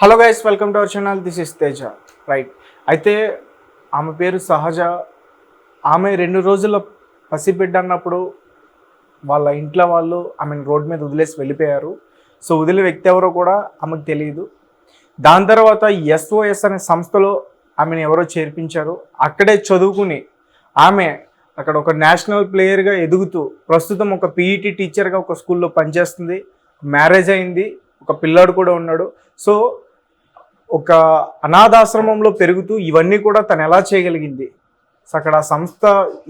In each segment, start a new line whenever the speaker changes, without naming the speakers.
Hello guys, welcome to our channel. This is Teja. Right, అయితే ఆమె పేరు సహజ. ఆమె 2 రోజుల పసిబిడ్డ అన్నప్పుడు వాళ్ళ ఇంట్లో వాళ్ళు ఆమెను రోడ్ మీద వదిలేసి వెళ్ళిపోయారు. సో వదిలే వ్యక్తి ఎవరో కూడా ఆమెకు తెలియదు. దాని తర్వాత SOS అనే సంస్థలో ఆమెను ఎవరో చేర్పించారు. అక్కడే చదువుకుని ఆమె అక్కడ ఒక నేషనల్ ప్లేయర్గా ఎదుగుతూ ప్రస్తుతం ఒక PET టీచర్గా ఒక స్కూల్లో పనిచేస్తుంది. మ్యారేజ్ అయింది, ఒక పిల్లాడు కూడా ఉన్నాడు. సో ఒక అనాథాశ్రమంలో పెరుగుతూ ఇవన్నీ కూడా తను ఎలా చేయగలిగింది, సో అక్కడ ఆ సంస్థ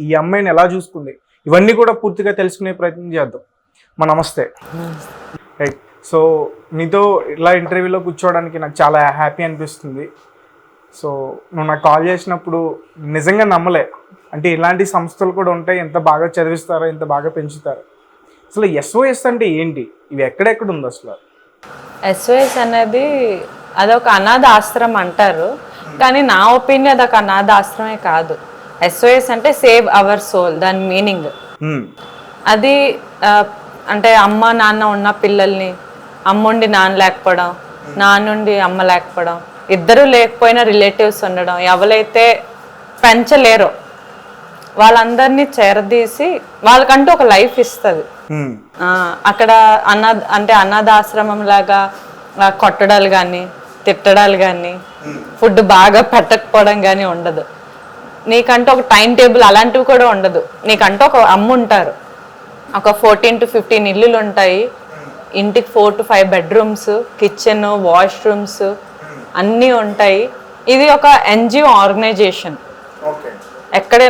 ఈ అమ్మాయిని ఎలా చూసుకుంది, ఇవన్నీ కూడా పూర్తిగా తెలుసుకునే ప్రయత్నం చేద్దాం. నమస్తే. రైట్, సో నీతో ఇలా ఇంటర్వ్యూలో కూర్చోవడానికి నాకు చాలా హ్యాపీ అనిపిస్తుంది. సో నువ్వు నాకు కాల్ చేసినప్పుడు నిజంగా నమ్మలే, అంటే ఇలాంటి సంస్థలు కూడా ఉంటాయి, ఎంత బాగా చదివిస్తారో, ఎంత బాగా పెంచుతారో. అసలు SOS అంటే ఏంటి, ఇవి ఎక్కడెక్కడ ఉంది అసలు?
SOS అనేది అదొక అనాథ ఆశ్రమం అంటారు, కానీ నా ఒపీనియన్ అదొక అనాథ ఆశ్రమే కాదు. SOS అంటే సేవ్ అవర్ సోల్, దాని మీనింగ్ అది. అంటే అమ్మ నాన్న ఉన్న పిల్లల్ని, అమ్ముండి నాన్న లేకపోవడం, నాన్నుండి అమ్మ లేకపోవడం, ఇద్దరు లేకపోయినా రిలేటివ్స్ ఉండడం, ఎవరైతే పెంచలేరో వాళ్ళందరినీ చేరదీసి వాళ్ళకంటూ ఒక లైఫ్ ఇస్తుంది. అక్కడ అనాథాశ్రమం లాగా కొట్టడాలు కానీ, తిట్టడాలు కానీ, ఫుడ్ బాగా పెట్టకపోవడం కానీ ఉండదు. నీకంటూ ఒక టైం టేబుల్ అలాంటివి కూడా ఉండదు. నీకంటూ ఒక అమ్మ ఉంటారు, ఒక 14 to 15 ఇల్లులు ఉంటాయి, ఇంటికి 4 to 5 బెడ్రూమ్స్, కిచెన్, వాష్రూమ్స్ అన్నీ ఉంటాయి. ఇది ఒక NGO ఆర్గనైజేషన్. ఎక్కడ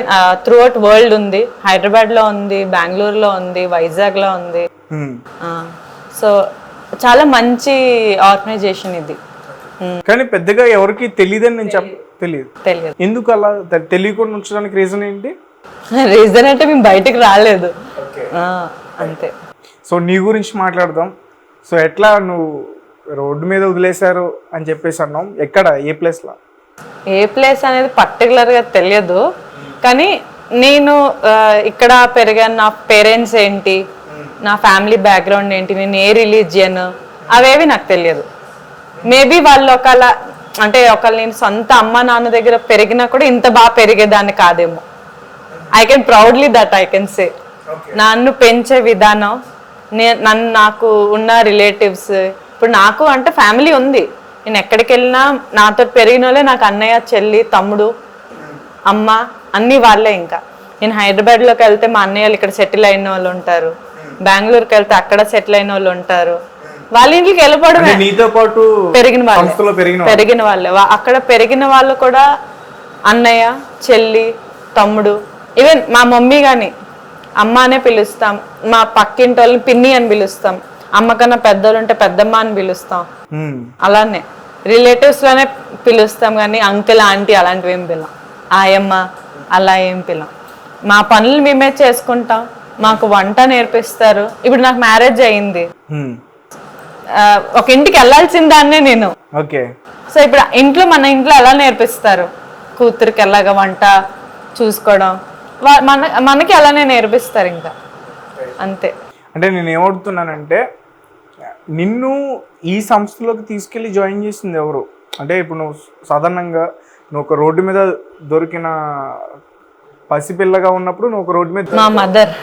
త్రూఅవుట్ వరల్డ్ ఉంది. హైదరాబాద్లో ఉంది, బెంగళూరులో ఉంది, వైజాగ్లో ఉంది. సో చాలా మంచి ఆర్గనైజేషన్ ఇది.
కానీ పెద్దగా ఎవరికి తెలియదని నేను తెలియదు. ఎందుకు అలా తెలియకుండా ఉంచడానికి రీజన్ ఏంటి?
రీజన్ అంటే మేము బయటకు రాలేదు అంతే.
సో నీ గురించి మాట్లాడదాం. సో ఎట్లా నువ్వు రోడ్డు మీద వదిలేశారు అని చెప్పేసి అన్నాం, ఎక్కడ, ఏ ప్లేస్లో?
ఏ ప్లేస్ అనేది పర్టికులర్గా తెలియదు, కానీ నేను ఇక్కడ పెరిగాను. నా పేరెంట్స్ ఏంటి, నా ఫ్యామిలీ బ్యాక్గ్రౌండ్ ఏంటి, నేను ఏ రిలీజియన్, అవేవి నాకు తెలియదు. మేబీ వాళ్ళు నేను సొంత అమ్మ నాన్న దగ్గర పెరిగినా కూడా ఇంత బాగా పెరిగేదాన్ని కాదేమో. I can proudly that I can say. నన్ను పెంచే విధానం, నాకు ఉన్న రిలేటివ్స్, ఇప్పుడు నాకు అంటే ఫ్యామిలీ ఉంది. నేను ఎక్కడికి వెళ్ళినా నాతో పెరిగిన వాళ్ళే నాకు అన్నయ్య, చెల్లి, తమ్ముడు, అమ్మ అన్నీ వాళ్ళే. ఇంకా నేను హైదరాబాద్లోకి వెళ్తే మా అన్నయ్యలు ఇక్కడ సెటిల్ అయిన వాళ్ళు ఉంటారు, బెంగళూరుకి వెళ్తే అక్కడ సెటిల్ అయిన వాళ్ళు ఉంటారు. వాళ్ళ ఇంటికి వెళ్ళిపోవడమే. పెరిగిన వాళ్ళే అక్కడ పెరిగిన వాళ్ళు కూడా అన్నయ్య, చెల్లి, తమ్ముడు, ఈవెన్ మా మమ్మీ కానీ అమ్మ అనే పిలుస్తాం, మా పక్కింటి వాళ్ళని పిన్ని అని పిలుస్తాం, అమ్మ కన్నా పెద్దోళ్ళు ఉంటే పెద్దమ్మ అని పిలుస్తాం. అలానే రిలేటివ్స్ లోనే పిలుస్తాం, కానీ అంకుల్, ఆంటీ అలాంటివి ఏం పిలం, ఆయమ్మ అలా ఏం పిలం. మా పనులు మేమే చేసుకుంటాం, మాకు వంట నేర్పిస్తారు. ఇప్పుడు నాకు మ్యారేజ్ అయింది, ఒక ఇంటికి వెళ్ళాల్సిందాన్నే నేను. సో ఇప్పుడు మన ఇంట్లో ఎలా నేర్పిస్తారు, కూతురికి ఎలాగ వంట చూసుకోవడం, మనకి అలానే నేర్పిస్తారు. ఇంకా అంతే.
అంటే నేను ఏమడుగుతున్నానంటే, నిన్ను ఈ సంస్థలోకి తీసుకెళ్ళి జాయిన్ చేసింది ఎవరు? అంటే ఇప్పుడు నువ్వు సాధారణంగా నువ్వు ఒక రోడ్డు మీద దొరికిన పసిపిల్లగా ఉన్నప్పుడు నువ్వు ఒక రోడ్డు మీద,
మా మదర్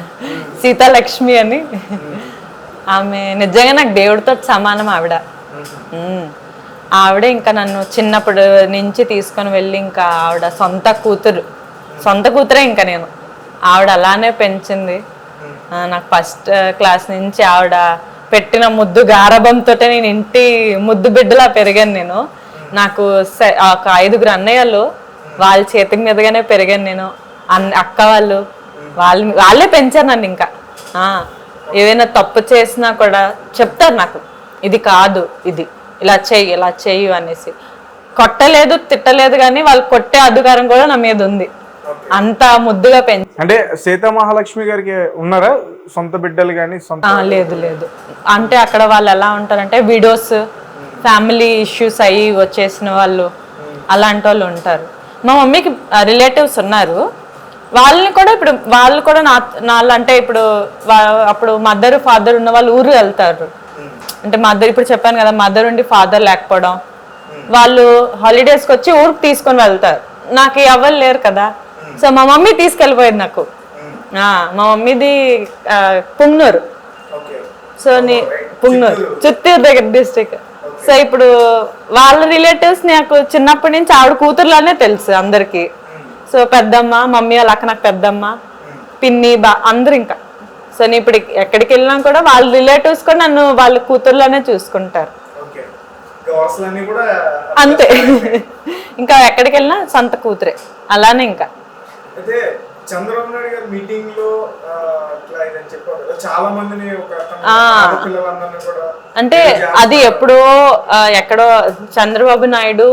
సీతాలక్ష్మి అని, ఆమె నిజంగా నాకు దేవుడితో సమానం. ఆవిడే ఇంకా నన్ను చిన్నప్పటి నుంచి తీసుకొని వెళ్ళి, ఇంకా ఆవిడ సొంత కూతురే. ఇంకా నేను ఆవిడ అలానే పెంచింది. నాకు ఫస్ట్ క్లాస్ నుంచి ఆవిడ పెట్టిన ముద్దు గారభంతో నేను ఇంటి ముద్దు బిడ్డలా పెరిగాను. నేను నాకు ఒక 5 అన్నయ్యలు, వాళ్ళ చేతి మీదగానే పెరిగాను నేను. అక్క వాళ్ళే పెంచారు నన్ను. ఇంకా ఏదైనా తప్పు చేసినా కూడా చెప్తారు నాకు, ఇది కాదు, ఇది ఇలా చెయ్యి అనేసి. కొట్టలేదు, తిట్టలేదు, కానీ వాళ్ళు కొట్టే అధికారం కూడా నా మీద ఉంది. అంత ముద్దుగా పెంచి.
అంటే సీతా మహాలక్ష్మి గారికి ఉన్నారా సొంత బిడ్డలు కానీ?
లేదు. అంటే అక్కడ వాళ్ళు ఎలా ఉంటారంటే విడోస్, ఫ్యామిలీ ఇష్యూస్ అయ్యి వచ్చేసిన వాళ్ళు, అలాంటి వాళ్ళు ఉంటారు. మా మమ్మీకి రిలేటివ్స్ ఉన్నారు, వాళ్ళని కూడా ఇప్పుడు వాళ్ళు కూడా అంటే ఇప్పుడు అప్పుడు మదర్ ఫాదర్ ఉన్న వాళ్ళు ఊరు వెళ్తారు. అంటే మదర్, ఇప్పుడు చెప్పాను కదా, మదర్ ఉండి ఫాదర్ లేకపోవడం, వాళ్ళు హాలిడేస్కి వచ్చి ఊరికి తీసుకొని వెళ్తారు. నాకు ఎవరు లేరు కదా, సో మా మమ్మీ తీసుకెళ్ళిపోయేది నాకు. మా మమ్మీది పుంగనూరు, సో పుంగనూరు చిత్తూరు దగ్గర డిస్ట్రిక్ట్. సో ఇప్పుడు వాళ్ళ రిలేటివ్స్ నాకు చిన్నప్పటి నుంచి ఆవిడ కూతురులానే తెలుసు అందరికి. సో పెద్దమ్మ, మమ్మీ వాళ్ళ అక్క నాకు పెద్దమ్మ, పిన్ని, అందరు ఇంకా. సో నేను ఇప్పుడు ఎక్కడికి వెళ్ళినా కూడా వాళ్ళ రిలేటివ్స్ కూడా నన్ను వాళ్ళ కూతురులోనే చూసుకుంటారు. అంతే, ఇంకా ఎక్కడికి వెళ్ళినా సొంత కూతురే అలానే. ఇంకా
చంద్రబాబు నాయుడు గారు మీటింగ్ లో చాలా మందిని
అంటే అది ఎప్పుడో ఎక్కడో చంద్రబాబు నాయుడు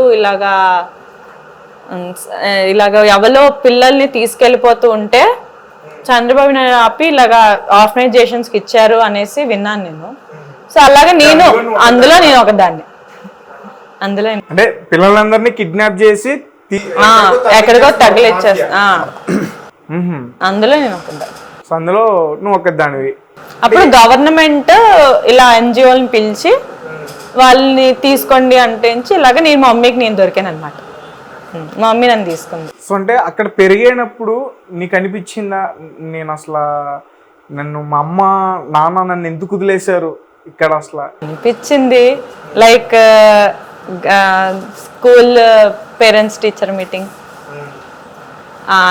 ఇలాగా ఎవరో పిల్లల్ని తీసుకెళ్ళిపోతూ ఉంటే చంద్రబాబు నాయుడు ఆపి ఇలాగా ఆర్గనైజేషన్స్ కి ఇచ్చారు అనేసి విన్నాను నేను. సో అలాగే అందులో నేను ఒకదాన్ని. అందులో
అంటే పిల్లలందరినీ కిడ్నాప్ చేసి
ఎక్కడికో తగిలిచ్చేస్తా, అందులో నేను ఒకదాన్ని.
సో అందులో నువ్వు ఒకదానివి.
అప్పుడు గవర్నమెంట్ ఇలా ఎన్జిఓని పిలిచి వాళ్ళని తీసుకోండి అంటే ఇలాగ నేను మా మమ్మీకి నేను దొరికాను అనమాట. మా మమ్మీ నన్ను తీసుకుంది.
సో అంటే అక్కడ పెరిగేటప్పుడు నీకు అనిపించిందా, నేను అసలు నన్ను మా అమ్మ నాన్న నన్ను ఎందుకు వదిలేశారు ఇక్కడ? అసలు
అనిపించింది. Like school parents teacher meeting,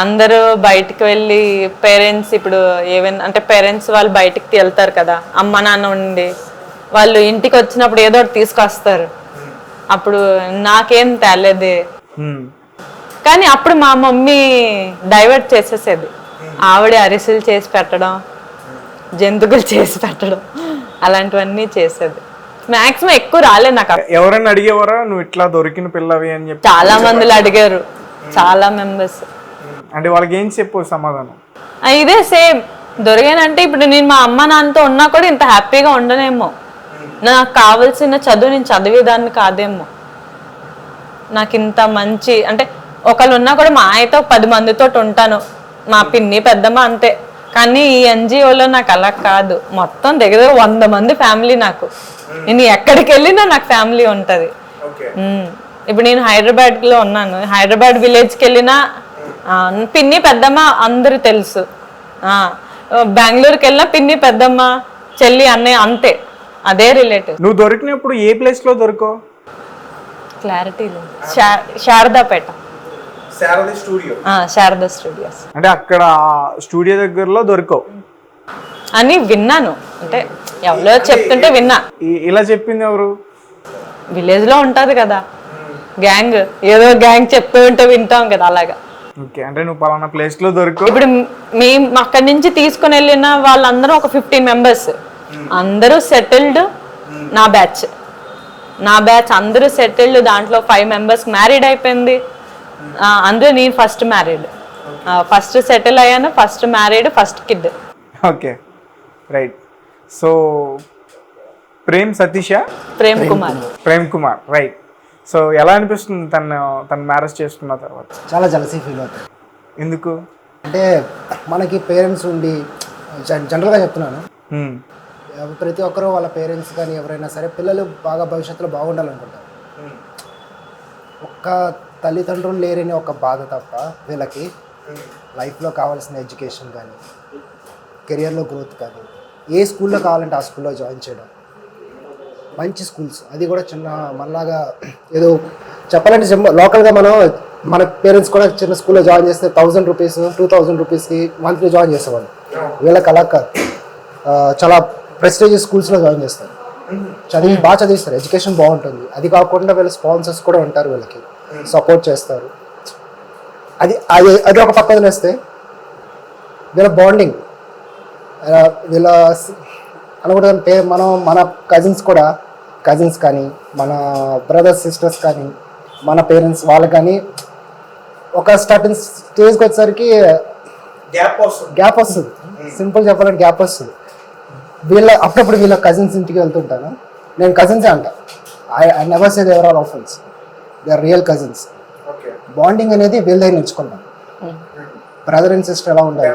అందరూ బయటికి వెళ్ళి పేరెంట్స్ ఇప్పుడు ఏమైనా అంటే పేరెంట్స్ వాళ్ళు బయటికి వెళ్తారు కదా, అమ్మ నాన్న ఉండి వాళ్ళు ఇంటికి వచ్చినప్పుడు ఏదో ఒకటి తీసుకొస్తారు. అప్పుడు నాకేం తేలేదే, కానీ అప్పుడు మా మమ్మీ డైవర్ట్ చేసేసేది. ఆవిడ అరిసెలు చేసి పెట్టడం, జంతువులు చేసి పెట్టడం, అలాంటివన్నీ చేసేది. మాక్సిమం ఎక్కువ రాలేదు నాకు.
ఎవరైనా అడిగేవారా నువ్వు ఇట్లా దొరికిన పిల్లవి అని చెప్పి?
చాలా మందిలో అడిగారు, చాలా మెంబర్స్.
అంటే వాళ్ళకి ఏం చెప్పు సమాధానం?
ఇదే సేమ్, దొరికానంటే ఇప్పుడు నేను మా అమ్మ నాన్నతో ఉన్నా కూడా ఇంత హ్యాపీగా ఉండనేమో, నాకు కావాల్సిన చదువు నేను చదివేదాన్ని కాదేమో, నాకు ఇంత మంచి అంటే ఒకళ్ళు ఉన్నా కూడా మా ఆయనతో 10 మందితో ఉంటాను, మా పిన్ని పెద్దమ్మ అంతే. కానీ ఈ ఎన్జిఓలో నాకు అలా కాదు, మొత్తం దగ్గర 100 మంది ఫ్యామిలీ. నాకు నేను ఎక్కడికి వెళ్ళినా నాకు ఫ్యామిలీ ఉంటుంది. ఇప్పుడు నేను హైదరాబాద్లో ఉన్నాను, హైదరాబాద్ విలేజ్కి వెళ్ళినా పిన్ని పెద్దమ్మ అందరూ తెలుసు. బెంగళూరుకి వెళ్ళినా పిన్ని పెద్దమ్మ చెల్లి అన్నయ్య అంతే, అదే రిలేటివ్.
నువ్వు దొరికినప్పుడు ఏ ప్లేస్ లో దొరికో?
క్లారిటీ లేదు, శారదాపేట, శారదా స్టూడియోస్.
అంటే అక్కడ స్టూడియో దగ్గరలో దొరికావు
అని విన్నాను, అంటే ఎవరో చెప్తుంటే విన్నా.
ఇలా చెప్పింది ఎవరు?
విలేజ్ లో ఉంటది కదా గ్యాంగ్, ఏదో గ్యాంగ్ చెప్తూ ఉంటే వింటాం కదా, అలాగా.
ఓకే, అంటే నువ్వు పలానా ప్లేస్ లో దొరికావు.
ఇప్పుడు మేము అక్కడి నుంచి తీసుకుని వెళ్ళిన వాళ్ళందరూ ఒక 15 మెంబర్స్, అందరూ సెటిల్డ్. నా బ్యాచ్ అందరూ సెటిల్డ్. దాంట్లో 5 మెంబర్స్ మ్యారీడ్ అయిపోయింది, అందులో నేను ఫస్ట్ మ్యారీడ్, ఫస్ట్ సెటిల్ అయ్యాను, first married, first kid.
Okay, right. So Prem Kumar, right. So ఎలా అనిపిస్తుంది తన మ్యారేజ్ చేసుకున్న తర్వాత?
చాలా జలసీ ఫీల్ అవుతుంది.
ఎందుకు
అంటే మనకి పేరెంట్స్ ఉండి, జనరల్గా చెప్తున్నాను, ప్రతి ఒక్కరూ వాళ్ళ పేరెంట్స్ కానీ ఎవరైనా సరే పిల్లలు బాగా భవిష్యత్తులో బాగుండాలనుకుంటారు. ఒక్క తల్లిదండ్రులు లేరని ఒక బాధ తప్ప వీళ్ళకి లైఫ్లో కావాల్సిన ఎడ్యుకేషన్ కానీ కెరియర్లో గ్రోత్ కానీ ఏ స్కూల్లో కావాలంటే ఆ స్కూల్లో జాయిన్ చేయడం, మంచి స్కూల్స్, అది కూడా చిన్న మనలాగా ఏదో చెప్పాలంటే లోకల్గా మన పేరెంట్స్ కూడా చిన్న స్కూల్లో జాయిన్ చేస్తే 1000 రూపీస్ 2000 రూపీస్కి మంత్లీ జాయిన్ చేసేవాళ్ళు. వీళ్ళకి అలా కాదు, చాలా ప్రెస్టీజియస్ స్కూల్స్లో జాయిన్ చేస్తారు, బాగా చదివిస్తారు, ఎడ్యుకేషన్ బాగుంటుంది. అది కాకుండా వీళ్ళ స్పాన్సర్స్ కూడా ఉంటారు, వీళ్ళకి సపోర్ట్ చేస్తారు. అది ఒక పక్కన వేస్తే వీళ్ళ బాండింగ్, వీళ్ళ అనుకుంటే మన కజిన్స్ కానీ మన బ్రదర్స్ సిస్టర్స్ కానీ మన పేరెంట్స్ వాళ్ళకి కానీ ఒక స్టార్టింగ్ స్టేజ్కి వచ్చేసరికి గ్యాప్ వస్తుంది. సింపుల్ చెప్పాలంటే గ్యాప్ వస్తుంది. అప్పుడప్పుడు వీళ్ళ కజిన్స్ ఇంటికి వెళ్తుంటాను, నేను కజిన్సే అంట, I never say they are all offence, they are real cousins. Bonding అనేది వీళ్ళ దగ్గర నేర్చుకుంటాను. బ్రదర్ అండ్ సిస్టర్ ఎలా ఉండాలి,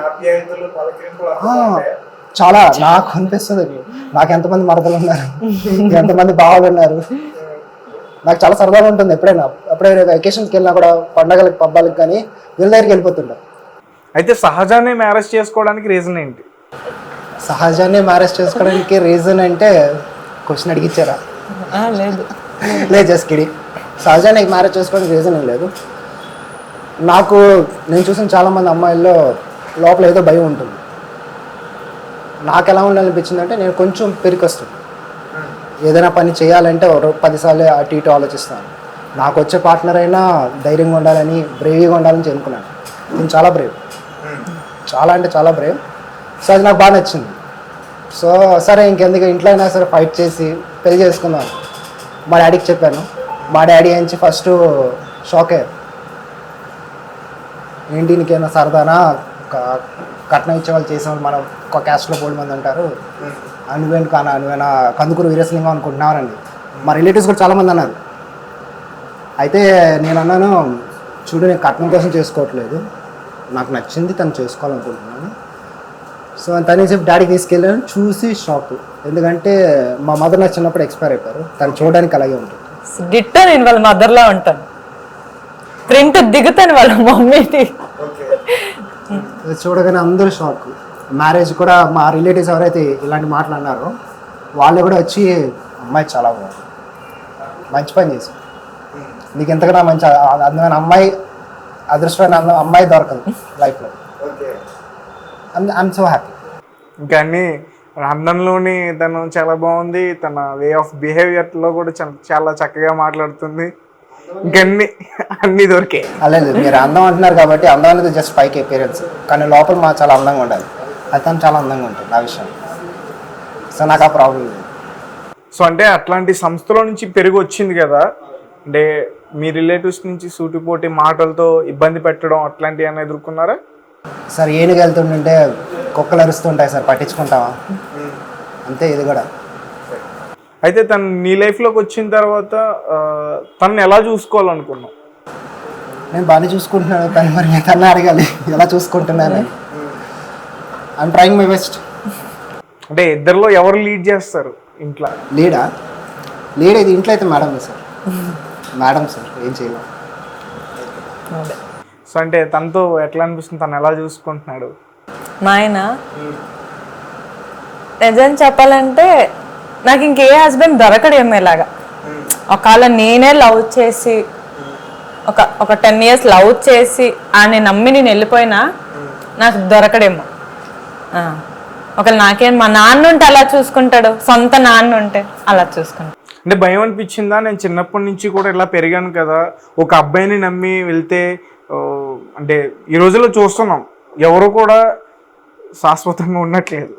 చాలా నాకు అనిపిస్తుంది. నాకు ఎంతమంది మరదలు ఉన్నారు, ఎంతమంది బావలు ఉన్నారు, నాకు చాలా సరదాగా ఉంటుంది. ఎప్పుడైనా వెకేషన్కి వెళ్ళినా కూడా పండగలకి పబ్బాలకి కానీ వీళ్ళ దగ్గరికి వెళ్ళిపోతుంటా.
అయితే సహజాన్ని మ్యారేజ్ చేసుకోవడానికి రీజన్ ఏంటి?
సహజాన్ని మ్యారేజ్ చేసుకోవడానికి రీజన్ అంటే క్వశ్చన్ అడిగిచ్చారా?
లేదు
లేదు, జస్ట్ కిడి. సహజాన్ని మ్యారేజ్ చేసుకోవడానికి రీజన్ ఏం లేదు. నేను చూసిన చాలామంది అమ్మాయిల్లో లోపల ఏదో భయం ఉంటుంది. నాకు ఎలా ఉండాలనిపించింది అంటే నేను కొంచెం పెరికొస్తాను. ఏదైనా పని చేయాలంటే 10 సార్లు అటు ఇటు ఆలోచిస్తాను. నాకు వచ్చే పార్ట్నర్ అయినా ధైర్యంగా ఉండాలని, బ్రేవీగా ఉండాలని చెప్పుకున్నాను. నేను చాలా బ్రేవ్, చాలా అంటే చాలా బ్రేవ్. సో అది నాకు బాగా నచ్చింది. సో సరే ఇంకెందుకు, ఇంట్లో అయినా సరే ఫైట్ చేసి పెళ్లి చేసుకున్నాను. మా డాడీకి చెప్పాను. మా డాడీ నుంచి ఫస్ట్ షాక్ అయ్యారు. ఏంటి నీకేమైనా సరదానా, కట్నం ఇచ్చే వాళ్ళు చేసేవాళ్ళు మనం ఒక క్యాస్ట్లో 3 మంది అంటారు, నువ్వేనా కందుకూరు వీరేశలింగం అనుకుంటున్నానండి. మా రిలేటివ్స్ కూడా చాలామంది అన్నారు. అయితే నేను అన్నాను, చూడు నేను కట్నం కోసం చేసుకోవట్లేదు, నాకు నచ్చింది తను చేసుకోవాలనుకుంటున్నాను. సో తను చెప్పి డాడీకి తీసుకెళ్ళాను. చూసి షాక్, ఎందుకంటే మా మదర్ నాకు చిన్నప్పుడు ఎక్స్పైర్ అయిపోయారు. తను చూడడానికి అలాగే ఉంటుంది.
గిట్ట నేను వాళ్ళ మదర్లా ఉంటాను, ప్రింట్ దిగుతాను వాళ్ళ మమ్మీని.
చూడగానే అందరూ షాక్. మ్యారేజ్ కూడా మా రిలేటివ్స్ ఎవరైతే ఇలాంటి మాటలు అన్నారో వాళ్ళు కూడా వచ్చి అమ్మాయి చాలా బాగుంది, మంచి పని చేసి, నీకు ఎంతకన్నా మంచి అందమైన అమ్మాయి, అదృష్టమైన అమ్మాయి దొరకదు లైఫ్లో. I'm so happy.
ఇంకా అన్ని అందంలోని తను చాలా బాగుంది, తన వే ఆఫ్ బిహేవియర్లో కూడా చాలా చక్కగా మాట్లాడుతుంది. అన్నీ దొరికే.
అలాగే మీరు అందం అంటున్నారు కాబట్టి అందం అనేది జస్ట్ పైకి పేరెంట్స్, కానీ లోపల మా చాలా అందంగా ఉండాలి. అతను చాలా అందంగా ఉంటుంది నా విషయం. సో నాకు ఆ ప్రాబ్లం లేదు.
సో అంటే అట్లాంటి సంస్థలో నుంచి పెరిగి వచ్చింది కదా, అంటే మీ రిలేటివ్స్ నుంచి సూటిపోటి మాటలతో ఇబ్బంది పెట్టడం అట్లాంటివి ఏమైనా ఎదుర్కొన్నారా?
సార్ ఏనుగు వెళ్తుంటే కుక్కలు అరుస్తుంటాయి సార్, పట్టించుకుంటావా? అంతే ఇది కూడా.
అయితే తను నీ లైఫ్లోకి వచ్చిన తర్వాత తనని ఎలా చూసుకోవాలనుకున్నావు?
నేను బాగానే చూసుకుంటున్నాను. తను మరి తను అడగాలి ఎలా చూసుకుంటున్నాను. I'm trying my best.
అంటే ఇద్దరిలో ఎవరు లీడ్ చేస్తారు ఇంట్లో?
లీడ్ ఇది ఇంట్లో అయితే మేడం సార్. మేడం సార్ ఏం చేయలేం.
సో అంటే తనతో ఎట్లా అనిపిస్తుంది, తను ఎలా చూసుకుంటున్నాడు?
మా ఆయన నిజం చెప్పాలంటే నాకు ఇంకే హస్బెండ్ దొరకడేమో ఇలాగా. ఒకవేళ నేనే లవ్ చేసి ఒక 10 years లవ్ చేసి ఆయన నమ్మి నేను వెళ్ళిపోయినా నాకు దొరకడేమో. ఒకవేళ నాకేం మా నాన్న ఉంటే అలా చూసుకుంటాడు, సొంత నాన్న ఉంటే అలా చూసుకుంటాడు.
అంటే భయం అనిపించిందా? నేను చిన్నప్పటి నుంచి కూడా ఇలా పెరిగాను కదా, ఒక అబ్బాయిని నమ్మి వెళ్తే అంటే ఈ రోజుల్లో చూస్తున్నాం ఎవరు కూడా శాశ్వతంగా ఉండట్లేదు,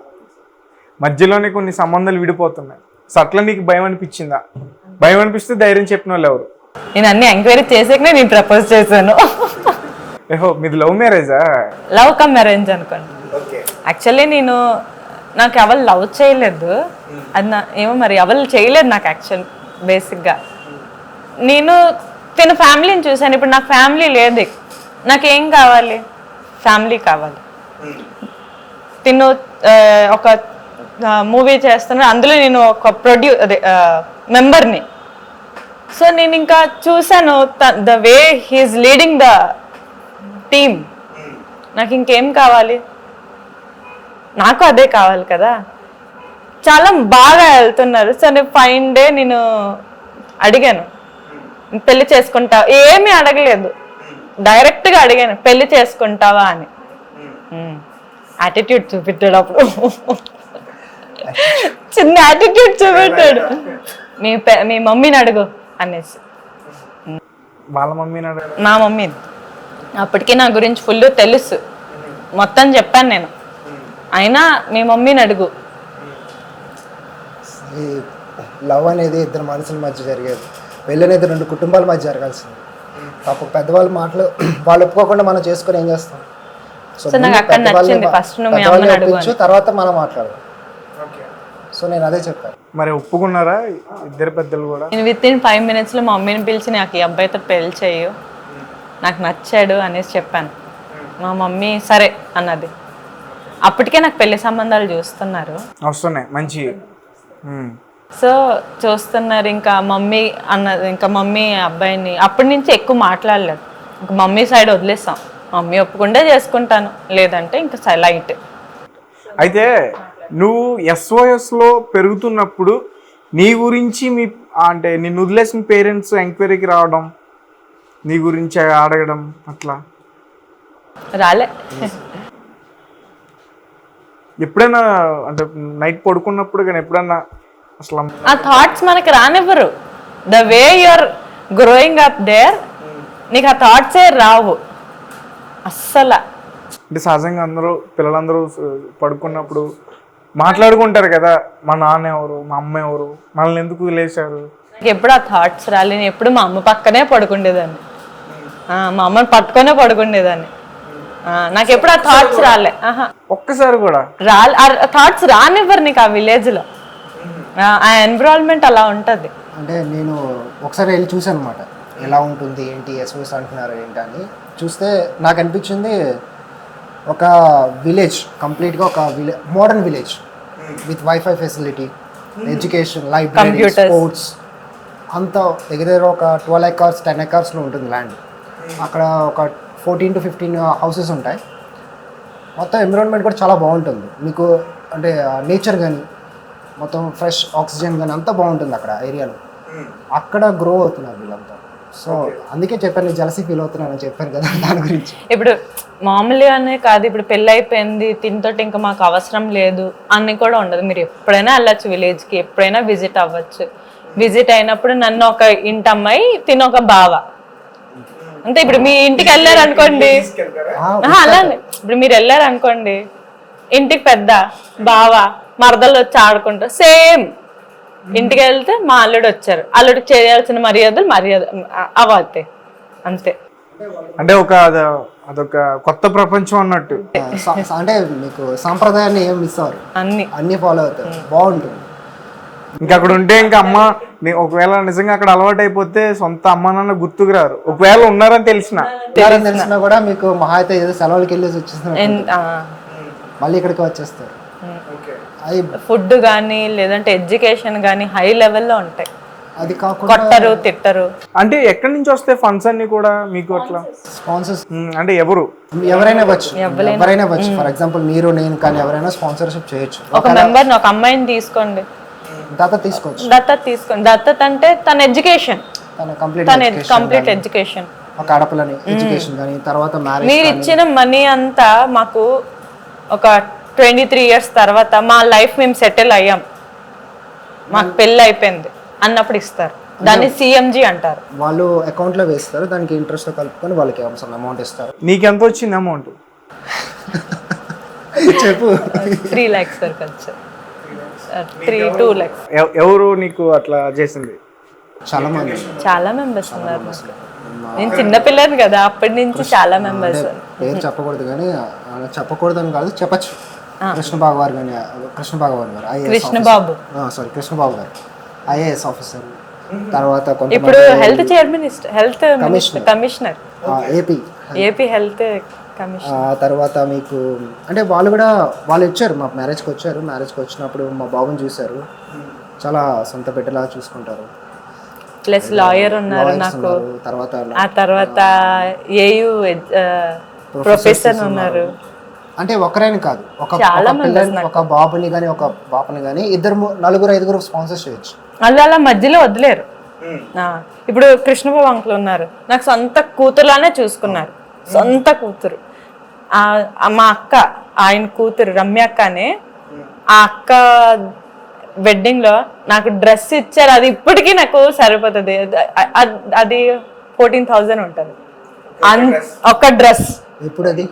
మధ్యలోనే కొన్ని సంబంధాలు విడిపోతున్నాయి. సో అట్లా నీకు భయం అనిపించిందా? భయం అనిపిస్తే ధైర్యం చెప్పిన వాళ్ళు ఎవరు?
నేను అన్ని ఎంక్వైరీ చేసాకనే నేను ప్రపోజ్ చేశాను.
ఏహో మీది లవ్ మ్యారేజా?
లవ్ కమ్ మ్యారేజ్ అనుకోండి. యాక్చువల్లీ నాకు ఎవరు లవ్ చేయలేదు, అది ఏమో మరి ఎవరు చేయలేదు నాకు. యాక్చువల్ బేసిక్గా నేను తిన ఫ్యామిలీని చూశాను. ఇప్పుడు నాకు ఫ్యామిలీ లేదు, నాకేం కావాలి? ఫ్యామిలీ కావాలి. తిను ఒక మూవీ చేస్తున్నా, అందులో నేను ఒక మెంబర్ని. సో నేను ఇంకా చూశాను the way he's leading the team. నాకు ఇంకేం కావాలి? నాకు అదే కావాలి కదా. చాలా బాగా వెళ్తున్నారు. సరే ఫైన్ డే నేను అడిగాను, పెళ్లి చేసుకుంటావా? ఏమీ అడగలేదు, డైరెక్ట్గా అడిగాను, పెళ్లి చేసుకుంటావా అని. యాటిట్యూడ్ చూపెట్టాడు అప్పుడు, చిన్న యాటిట్యూడ్ చూపెట్టాడు. మీ మమ్మీని అడుగు అనేసి.
వాళ్ళ మమ్మీని అడుగు?
మా మమ్మీని. అప్పటికే నా గురించి ఫుల్ తెలుసు, మొత్తం చెప్పాను నేను. అయినా మీ మమ్మీని అడుగు.
ఈ లవ్ అనేది ఇద్దరు మనుషుల మధ్య జరిగేది, పెళ్ళి అనేది 2 కుటుంబాల మధ్య జరగాల్సింది. పాప పెద్దవాళ్ళు మాటలు వాళ్ళు ఒప్పుకోకుండా మనం చేసుకొని ఏం చేస్తాం? సో తర్వాత మనం మాట్లాడదాం. సో నేను అదే చెప్పాను.
మరి ఒప్పుకున్నారా ఇద్దరు పెద్దలు కూడా?
నేను విత్ ఇన్ 5 minutes మా మమ్మీని పిలిచి నాకు ఈ అబ్బాయితో పెళ్లి చేయు, నాకు నచ్చాడు అనేసి చెప్పాను. మా మమ్మీ సరే అన్నది. అప్పటికే నాకు పెళ్లి సంబంధాలు చూస్తున్నారు,
వస్తున్నాయి మంచి.
సో చూస్తున్నారు ఇంకా మమ్మీ ఇంకా మమ్మీ అబ్బాయిని అప్పటి నుంచి ఎక్కువ మాట్లాడలేదు. ఇంకా మమ్మీ సైడ్ వదిలేస్తాం. మమ్మీ ఒప్పుకుంటే చేసుకుంటాను, లేదంటే ఇంకా లైట్.
అయితే నువ్వు SOSలో పెరుగుతున్నప్పుడు నీ గురించి అంటే నిన్ను వదిలేసిన పేరెంట్స్ ఎంక్వైరీకి రావడం, నీ గురించి అడగడం అట్లా
రాలే.
ఎప్పుడైనా అంటే నైట్ పడుకున్నప్పుడు కానీ ఎప్పుడన్నా అసలు
ఆ థాట్స్ మనకి రానివ్వరు. The way you're growing up there నీకు ఆ థాట్సే రావు అస్సలు.
అంటే సహజంగా పిల్లలందరూ పడుకున్నప్పుడు మాట్లాడుకుంటారు కదా, మా నాన్న ఎవరు, మా అమ్మ ఎవరు, మనల్ని ఎందుకు వదిలేశారు.
నాకు ఎప్పుడు ఆ థాట్స్ రాలే. నేను ఎప్పుడు మా అమ్మ పక్కనే పడుకుండేదాన్ని, మా అమ్మని పట్టుకొనే పడుకుండేదాన్ని. నాకు ఎప్పుడు ఆ థాట్స్ రాలే.
ఒక్కసారి కూడా
రాలే. ఆ థాట్స్ రానివ్వరు నీకు ఆ విలేజ్లో. ఆ ఎన్విరాన్మెంట్ అలా ఉంటుంది.
అంటే నేను ఒకసారి వెళ్ళి చూసాను అనమాట, ఎలా ఉంటుంది ఏంటి SOS అంటున్నారు ఏంటి అని. చూస్తే నాకు అనిపించింది ఒక విలేజ్, కంప్లీట్గా ఒక modern village with wifi facility, education, library, sports అంతా దగ్గర ఒక 12 acres 10 acresలో ఉంటుంది ల్యాండ్. అక్కడ ఒక 14 to 15 హౌసెస్ ఉంటాయి. మొత్తం ఎన్విరాన్మెంట్ కూడా చాలా బాగుంటుంది మీకు. అంటే నేచర్ కానీ మొత్తం ఫ్రెష్ ఆక్సిజన్ కానీ అంతా బాగుంటుంది అక్కడ ఏరియాలో. అక్కడ గ్రో అవుతున్నారు వీళ్ళంతా. సో అందుకే చెప్పాను, జలసీ ఫీల్ అవుతున్నానని చెప్పాను కదా దాని గురించి.
ఇప్పుడు మామూలుగానే కాదు, ఇప్పుడు పెళ్ళి అయిపోయింది తినతోటి ఇంకా మాకు అవసరం లేదు అని కూడా ఉండదు. మీరు ఎప్పుడైనా వెళ్ళచ్చు విలేజ్కి, ఎప్పుడైనా విజిట్ అవ్వచ్చు. విజిట్ అయినప్పుడు నన్ను ఒక ఇంటమ్మాయి తినొక బావ అంటే ఇప్పుడు మీ ఇంటికి వెళ్ళారు అనుకోండి, అలానే ఇప్పుడు మీరు వెళ్ళారు అనుకోండి, ఇంటికి పెద్ద బావ మరదలు వచ్చి ఆడుకుంటారు. సేమ్ ఇంటికి వెళ్తే మా అల్లుడు వచ్చారు, అల్లుడికి చేయాల్సిన మర్యాద అవతే అంతే.
అంటే అదొక కొత్త ప్రపంచం అన్నట్టు.
అంటే మీకు సాంప్రదాయాన్ని ఏం మిస్ అవ్వరు, అన్ని ఫాలో అవుతారు, బాగుంటుంది.
ఇంకా అక్కడ ఉంటే ఇంకా అమ్మ ఒకవేళ నిజంగా అక్కడ అలవాటు అయిపోతే సొంత అమ్మ నాన్న గుర్తుకు రారు. ఒకవేళ ఉన్నారని తెలిసినా
కూడా మీకు మహా అయితే ఏదో సెలవులకి వెళ్ళేసి వచ్చేస్తున్నారు, మళ్ళీ ఇక్కడికి వచ్చేస్తారు.
ఫుడ్ కానీ లేదంటే ఎడ్యుకేషన్ కానీ హై లెవెల్లో ఉంటాయి.
అది కాకుండా
కొట్టరు తిట్టరు.
అంటే ఎక్కడి నుంచి వస్తాయి ఫండ్స్ అన్ని కూడా మీకు అట్లా?
స్పాన్సర్స్
అంటే
ఎవరైనా వచ్చు. ఫర్ ఎగ్జాంపుల్ మీరు నేను కానీ ఎవరైనా స్పాన్సర్షిప్ చేయొచ్చు.
ఒక మెంబర్ ఒక అమ్మాయిని తీసుకోండి,
దత్తత తీసుకోవచ్చు.
దత్తత అంటే తన ఎడ్యుకేషన్,
తన
కంప్లీట్ ఎడ్యుకేషన్,
ఒక ఆడపిల్లని ఎడ్యుకేషన్ కానీ తర్వాత మ్యారేజ్.
మీరు ఇచ్చిన మనీ అంతా మాకు ఒక 23 years తర్వాత మా లైఫ్ మేము సెటిల్ అయ్యాం, మాకు పెళ్ళి అయిపోయింది అన్నప్పుడు ఇస్తారు. దాన్ని CMG అంటారు.
వాళ్ళు అకౌంట్లో వేస్తారు, దానికి ఇంట్రెస్ట్ కలుపుకొని వాళ్ళకి అమౌంట్ ఇస్తారు.
నీకు ఎంత వచ్చింది అమౌంట్
చెప్పు.
3 lakhs వరకు వచ్చారు. 2 lakhs.
ఎవరు నీకు అట్లా చేసింది?
చాలా
మెంబర్స్ ఉన్నారు. నేను చిన్నపిల్లని కదా, అప్పటి నుంచి చాలా మెంబర్స్.
పేరు చెప్పకూడదు కానీ, చెప్పకూడదని కాదు చెప్పచ్చు. కృష్ణబాబు గారు కృష్ణబాబు గారు IAS ఆఫీసర్. తర్వాత
ఇప్పుడు health chairman, health commissioner, AP health commissioner.
తర్వాత మీకు అంటే వాళ్ళు వచ్చారు మా మ్యారేజ్కి వచ్చారు. మ్యారేజ్కి వచ్చినప్పుడు మా బాబుని చూశారు, చాలా సొంత బిడ్డలా చూసుకుంటారు.
ప్లస్ లాయర్ ఉన్నారు నాకు. ఆ తర్వాత AU ప్రొఫెసర్ ఉన్నారు.
అంటే ఒకరైనా కాదు, ఒక బాబుని కానీ ఒక పాపని కానీ 4-5 స్పాన్సర్ చేయొచ్చు.
అలా మధ్యలో వదిలేరు. ఇప్పుడు కృష్ణబాబు అంకుల్ ఉన్నారు, నాకు సొంత కూతురులానే చూసుకున్నారు. సొంత కూతురు. మా అక్క, ఆయన కూతురు రమ్య అక్కనే, ఆ అక్క వెడ్డింగ్ లో నాకు డ్రెస్ ఇచ్చారు. అది ఇప్పటికీ నాకు సరిపోతుంది. అది 14,000 ఉంటుంది ఒక డ్రెస్.
ఇప్పుడు అది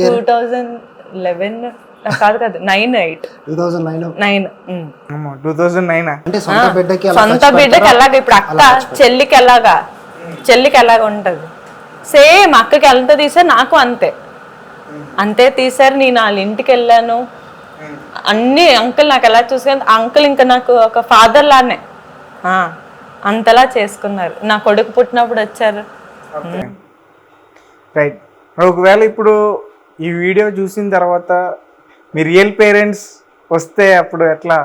2011 కాదు 2009.
అంటే సొంత బిడ్డకి
అలాగా. ఇప్పుడు అక్క చెల్లికి ఎలాగా ఉంటది, సేమ్ అక్కకి ఎంత తీసారు నాకు అంతే తీసారు. నేను వాళ్ళ ఇంటికి వెళ్ళాను, అన్ని అంకుల్ నాకు ఎలా చూసుకుని, అంకుల్ ఇంకా నాకు ఒక ఫాదర్ లానే అంతలా చేసుకున్నారు. నా కొడుకు పుట్టినప్పుడు వచ్చారు.
రైట్. ఒకవేళ ఇప్పుడు ఈ వీడియో చూసిన తర్వాత మీ రియల్ పేరెంట్స్ వస్తే అప్పుడు ఎట్లా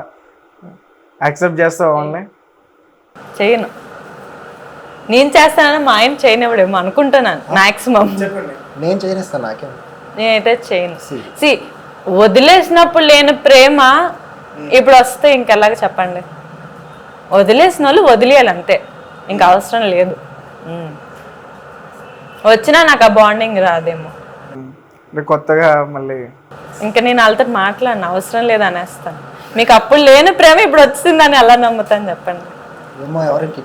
యాక్సెప్ట్ చేస్తావా వాళ్ళని?
చేయను. నేను చేస్తానని మా ఆయన చేయనివ్వడేమో అనుకుంటున్నాను మాక్సిమం.
నేను చేయనిస్తాను, నాకేం.
నేనైతే చేయను. సి వదిలేసినప్పుడు లేని ప్రేమ ఇప్పుడు వస్తే ఇంకెలాగ చెప్పండి. వదిలేసిన వాళ్ళు వదిలేయాలి అంతే, ఇంకా అవసరం లేదు. వచ్చినా నాకు ఆ బాండింగ్ రాదేమో.
అంటే కొత్తగా మళ్ళీ
ఇంకా నేను వాళ్ళతో మాట్లాడిన అవసరం లేదు అనేస్తాను. మీకు అప్పుడు లేని ప్రేమ ఇప్పుడు వచ్చిందని ఎలా నమ్ముతాను చెప్పండి.
ఏమో ఎవరికి.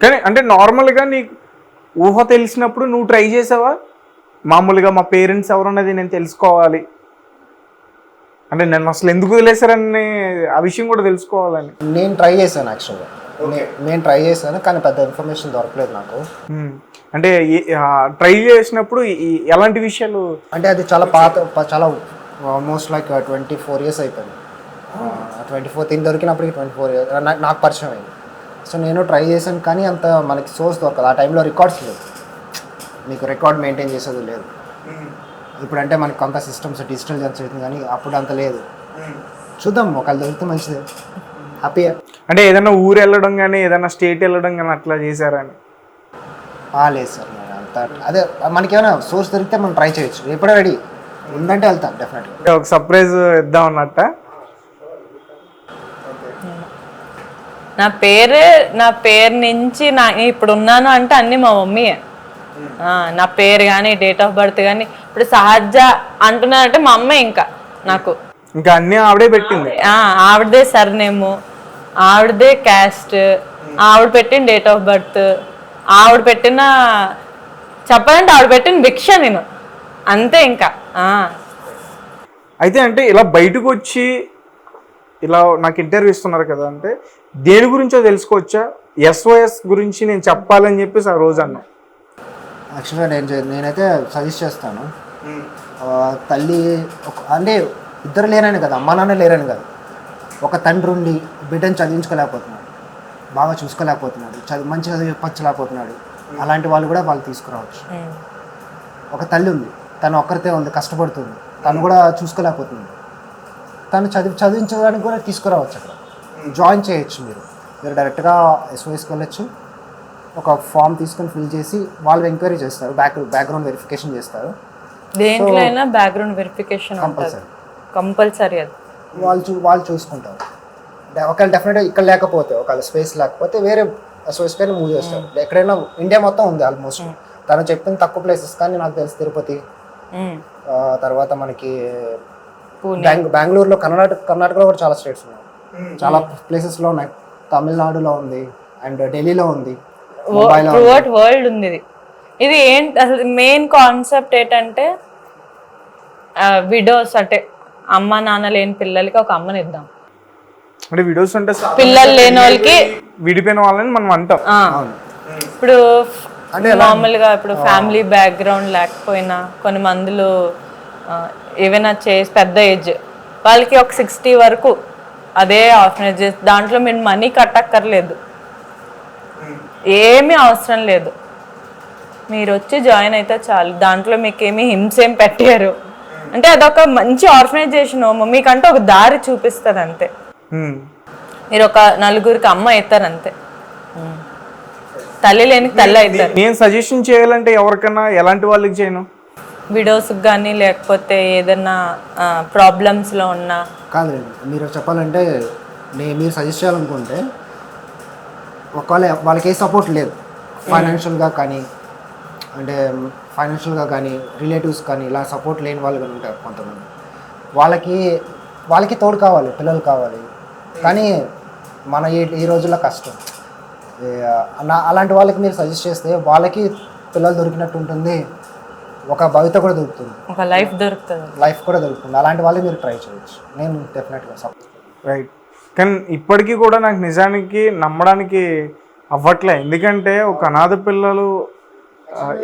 కానీ అంటే నార్మల్గా నీకు ఊహ తెలిసినప్పుడు నువ్వు ట్రై చేసావా? మామూలుగా మా పేరెంట్స్ ఎవరన్నది నేను తెలుసుకోవాలి అంటే, నన్ను అసలు ఎందుకు వదిలేశారని ఆ విషయం కూడా తెలుసుకోవాలని.
నేను ట్రై చేశాను యాక్చువల్గా. నేను ట్రై చేశాను కానీ పెద్ద ఇన్ఫర్మేషన్ దొరకలేదు నాకు.
అంటే ట్రై చేసినప్పుడు ఎలాంటి విషయాలు?
అంటే అది చాలా చాలా ఆల్మోస్ట్ లైక్ 24 years అయిపోయింది. 24 దొరికినప్పటికి 24 years నాకు పరిచయం అయింది. సో నేను ట్రై చేశాను కానీ అంత మనకి సోర్స్ దొరకదు. ఆ టైంలో రికార్డ్స్ లేవు, మీకు రికార్డ్ మెయింటైన్ చేసేది లేదు. ఇప్పుడు అంటే మనకి కొంత సిస్టమ్స్ డిజిటల్ జరుగుతుంది కానీ అప్పుడు అంత లేదు. చూద్దాం, ఒకవేళ దొరికితే మంచిదే, హ్యాపీయా.
అంటే ఏదైనా ఊరు వెళ్ళడం కానీ ఏదైనా స్టేట్ వెళ్ళడం కానీ అట్లా చేశారని?
లేదు సార్, నేను అంత అదే మనకేమైనా సోర్స్ దొరికితే మనం ట్రై చేయొచ్చు. ఎప్పుడో రెడీ ఉందంటే వెళ్తాను డెఫినెట్గా.
ఒక సర్ప్రైజ్ ఇద్దాం అన్నట్ట.
నా పేరు నుంచి ఇప్పుడు ఉన్నాను అంటే అన్ని మా మమ్మీయే. నా పేరు కానీ డేట్ ఆఫ్ బర్త్ కానీ ఇప్పుడు సహజ అంటున్నానంటే మా అమ్మే. ఇంకా నాకు
ఇంకా అన్ని ఆవిడే పెట్టింది.
ఆవిడదే సర్నేము, ఆవిడదే క్యాస్ట్, ఆవిడ పెట్టిన డేట్ ఆఫ్ బర్త్, ఆవిడ పెట్టిన చెప్పాలంటే ఆవిడ పెట్టిన భిక్ష నేను అంతే ఇంకా.
అయితే అంటే ఇలా బయటకు వచ్చి ఇలా నాకు ఇంటర్వ్యూ ఇస్తున్నారు కదా, అంటే దేని గురించో తెలుసుకోవచ్చా? SOS గురించి నేను చెప్పాలని చెప్పేసి ఆ రోజు అన్నా.
యాక్చువల్గా నేనైతే సజెస్ట్ చేస్తాను. తల్లి అంటే ఇద్దరు లేరని కదా, అమ్మ నాన్న లేరని కదా, ఒక తండ్రి ఉండి బిడ్డను చదివించుకోలేకపోతున్నాడు, బాగా చూసుకోలేకపోతున్నాడు, మంచి చదువు చెప్పలేకపోతున్నాడు, అలాంటి వాళ్ళు కూడా వాళ్ళు తీసుకురావచ్చు. ఒక తల్లి ఉంది, తను ఒక్కరితే ఉంది, కష్టపడుతుంది, తను కూడా చూసుకోలేకపోతుంది, తను చదివించడానికి కూడా తీసుకురావచ్చు. అక్కడ జాయిన్ చేయొచ్చు. మీరు డైరెక్ట్గా SOSకి వెళ్ళొచ్చు. ఒక ఫామ్ తీసుకొని ఫిల్ చేసి వాళ్ళు ఎంక్వైరీ చేస్తారు, బ్యాక్గ్రౌండ్ వెరిఫికేషన్ చేస్తారు.
దేంట్లో అయినా బ్యాక్గ్రౌండ్ వెరిఫికేషన్ కంపల్సరీ. అది
వాళ్ళు చూసుకుంటారు. ఒకవేళ డెఫినెట్గా ఇక్కడ లేకపోతే, ఒకవేళ స్పేస్ లేకపోతే వేరే SOS పైన మూవ్ చేస్తారు. ఎక్కడైనా ఇండియా మొత్తం ఉంది ఆల్మోస్ట్. తను చెప్పిన తక్కువ ప్లేసెస్ కానీ నాకు తెలిసి తిరుపతి, తర్వాత మనకి బెంగళూరులో, కర్ణాటకలో కూడా చాలా స్టేట్స్ ఉన్నాయి, చాలా ప్లేసెస్లో ఉన్నాయి. తమిళనాడులో ఉంది అండ్ ఢిల్లీలో ఉంది,
వరల్డ్ ఉంది. ఇది ఏంటి అసలు మెయిన్ కాన్సెప్ట్ ఏంటంటే విడోస్ అంటే అమ్మ నాన్న లేని పిల్లలకి ఒక అమ్మని ఇద్దాం.
అంటే విడోస్ అంటే
పిల్లలు లేని వాళ్ళకి,
విడిపోయిన వాళ్ళని మనం అంటాం.
ఇప్పుడు మామూలుగా ఇప్పుడు ఫ్యామిలీ బ్యాక్గ్రౌండ్ లేకపోయినా కొన్ని మందులు ఏవైనా చేసి పెద్ద ఏజ్ వాళ్ళకి ఒక 60 వరకు అదే ఆర్ఫనేజ్, దాంట్లో మీరు మనీ కట్టక్కర్లేదు, ఏమీ అవసరం లేదు, మీరు వచ్చి జాయిన్ అయితే చాలు. దాంట్లో మీకు ఏమీ హింసేం పెట్టారు అంటే అదొక మంచి ఆర్గనైజేషన్. మీకంటే ఒక దారి చూపిస్తుంది అంతే. మీరు ఒక నలుగురికి అమ్మ అవుతారు అంతే, తల్లి లేని తల్లి అవుతారు.
నేను సజెషన్ చేయాలంటే ఎవరికైనా ఎలాంటి వాళ్ళకి చేయను?
విడోస్కి కానీ లేకపోతే ఏదైనా ప్రాబ్లమ్స్లో ఉన్నా.
కాదండి, మీరు చెప్పాలంటే మీరు సజెస్ట్ చేయాలనుకుంటే ఒకవేళ వాళ్ళకి ఏ సపోర్ట్ లేదు ఫైనాన్షియల్గా కానీ, అంటే ఫైనాన్షియల్గా కానీ రిలేటివ్స్ కానీ ఇలా సపోర్ట్ లేని వాళ్ళు కానీ ఉంటారు కొంతమంది. వాళ్ళకి తోడు కావాలి, పిల్లలు కావాలి, కానీ మన ఈ రోజుల్లో కష్టం. అలాంటి వాళ్ళకి మీరు సజెస్ట్ చేస్తే వాళ్ళకి పిల్లలు దొరికినట్టు ఉంటుంది, ఒక భవిత కూడా దొరుకుతుంది,
ఒక లైఫ్ దొరుకుతుంది,
లైఫ్ కూడా దొరుకుతుంది. అలాంటి వాళ్ళకి మీరు ట్రై చేయొచ్చు. నేను డెఫినెట్గా సపోర్ట్.
రైట్. కానీ ఇప్పటికీ కూడా నాకు నిజానికి నమ్మడానికి అవ్వట్లే. ఎందుకంటే ఒక అనాథ పిల్లలు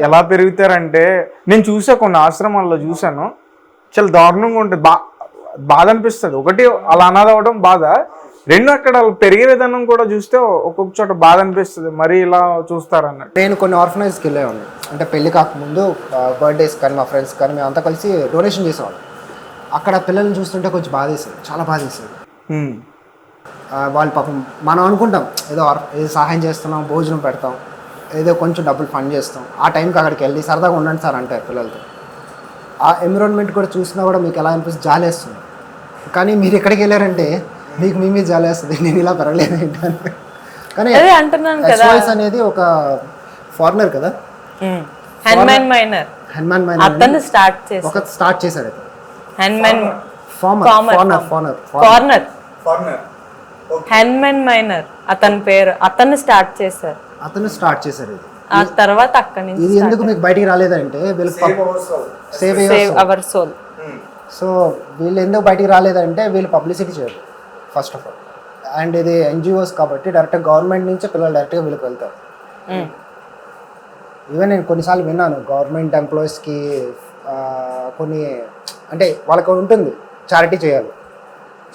ఎలా పెరుగుతారంటే, నేను చూసా కొన్ని ఆశ్రమాల్లో చూశాను, చాలా దారుణంగా ఉంటుంది. బాధ అనిపిస్తుంది. ఒకటి అలా అనాథ అవ్వడం బాధ, రెండు అక్కడ పెరిగే విధానం కూడా చూస్తే ఒక్కొక్క చోట బాధ అనిపిస్తుంది, మరి ఇలా చూస్తారన్నట్టు.
నేను కొన్ని ఆర్ఫనైజ్కి వెళ్ళేవాడిని, అంటే పెళ్లి కాకముందు బర్త్డేస్ కానీ మా ఫ్రెండ్స్ కానీ మేమంతా కలిసి డొనేషన్ చేసేవాళ్ళం. అక్కడ పిల్లల్ని చూస్తుంటే కొంచెం బాధేసేది, చాలా బాధేసేది. వాళ్ళు పాపం మనం అనుకుంటాం ఏదో సహాయం చేస్తున్నాం, భోజనం పెడతాం, ఏదో కొంచెం డబ్బులు ఫండ్ చేస్తాం, ఆ టైంకి అక్కడికి వెళ్ళి సరదాగా ఉండండి సార్ అంటారు పిల్లలతో. ఆ ఎన్విరాన్మెంట్ కూడా చూసినా కూడా మీకు ఎలా అనిపిస్తుంది, జాలేస్తుంది. కానీ మీరు ఎక్కడికి వెళ్ళారంటే మీకు మీ మీద జాలేస్తుంది, నేను ఇలా పెరగలేదు ఏంటని. కానీ
అదే అంటున్నాను కదా,
SOS అనేది ఒక ఫారినర్ కదా,
హెన్మెన్ మైనర్
హెన్మాన్ మైనర్
అతను స్టార్ట్
చేశాడు.
హెన్మెన్
ఫారినర్
హెన్మెన్ మైనర్ అతని పేరు, అతను స్టార్ట్ చేశారు.
ఇది.
ఆ తర్వాత అక్కడి నుంచి
ఇది ఎందుకు మీకు బయటికి రాలేదంటే వీళ్ళు save
save our soul.
So వీళ్ళు ఎందుకు బయటికి రాలేదంటే వీళ్ళు పబ్లిసిటీ చేయరు ఫస్ట్ ఆఫ్ ఆల్. అండ్ ఇది NGOs కాబట్టి డైరెక్ట్గా గవర్నమెంట్ నుంచే పిల్లలు డైరెక్ట్గా వీళ్ళకి వెళ్తారు. ఈవెన్ నేను కొన్నిసార్లు విన్నాను గవర్నమెంట్ ఎంప్లాయీస్కి కొన్ని అంటే వాళ్ళకి ఉంటుంది చారిటీ చేయాలి,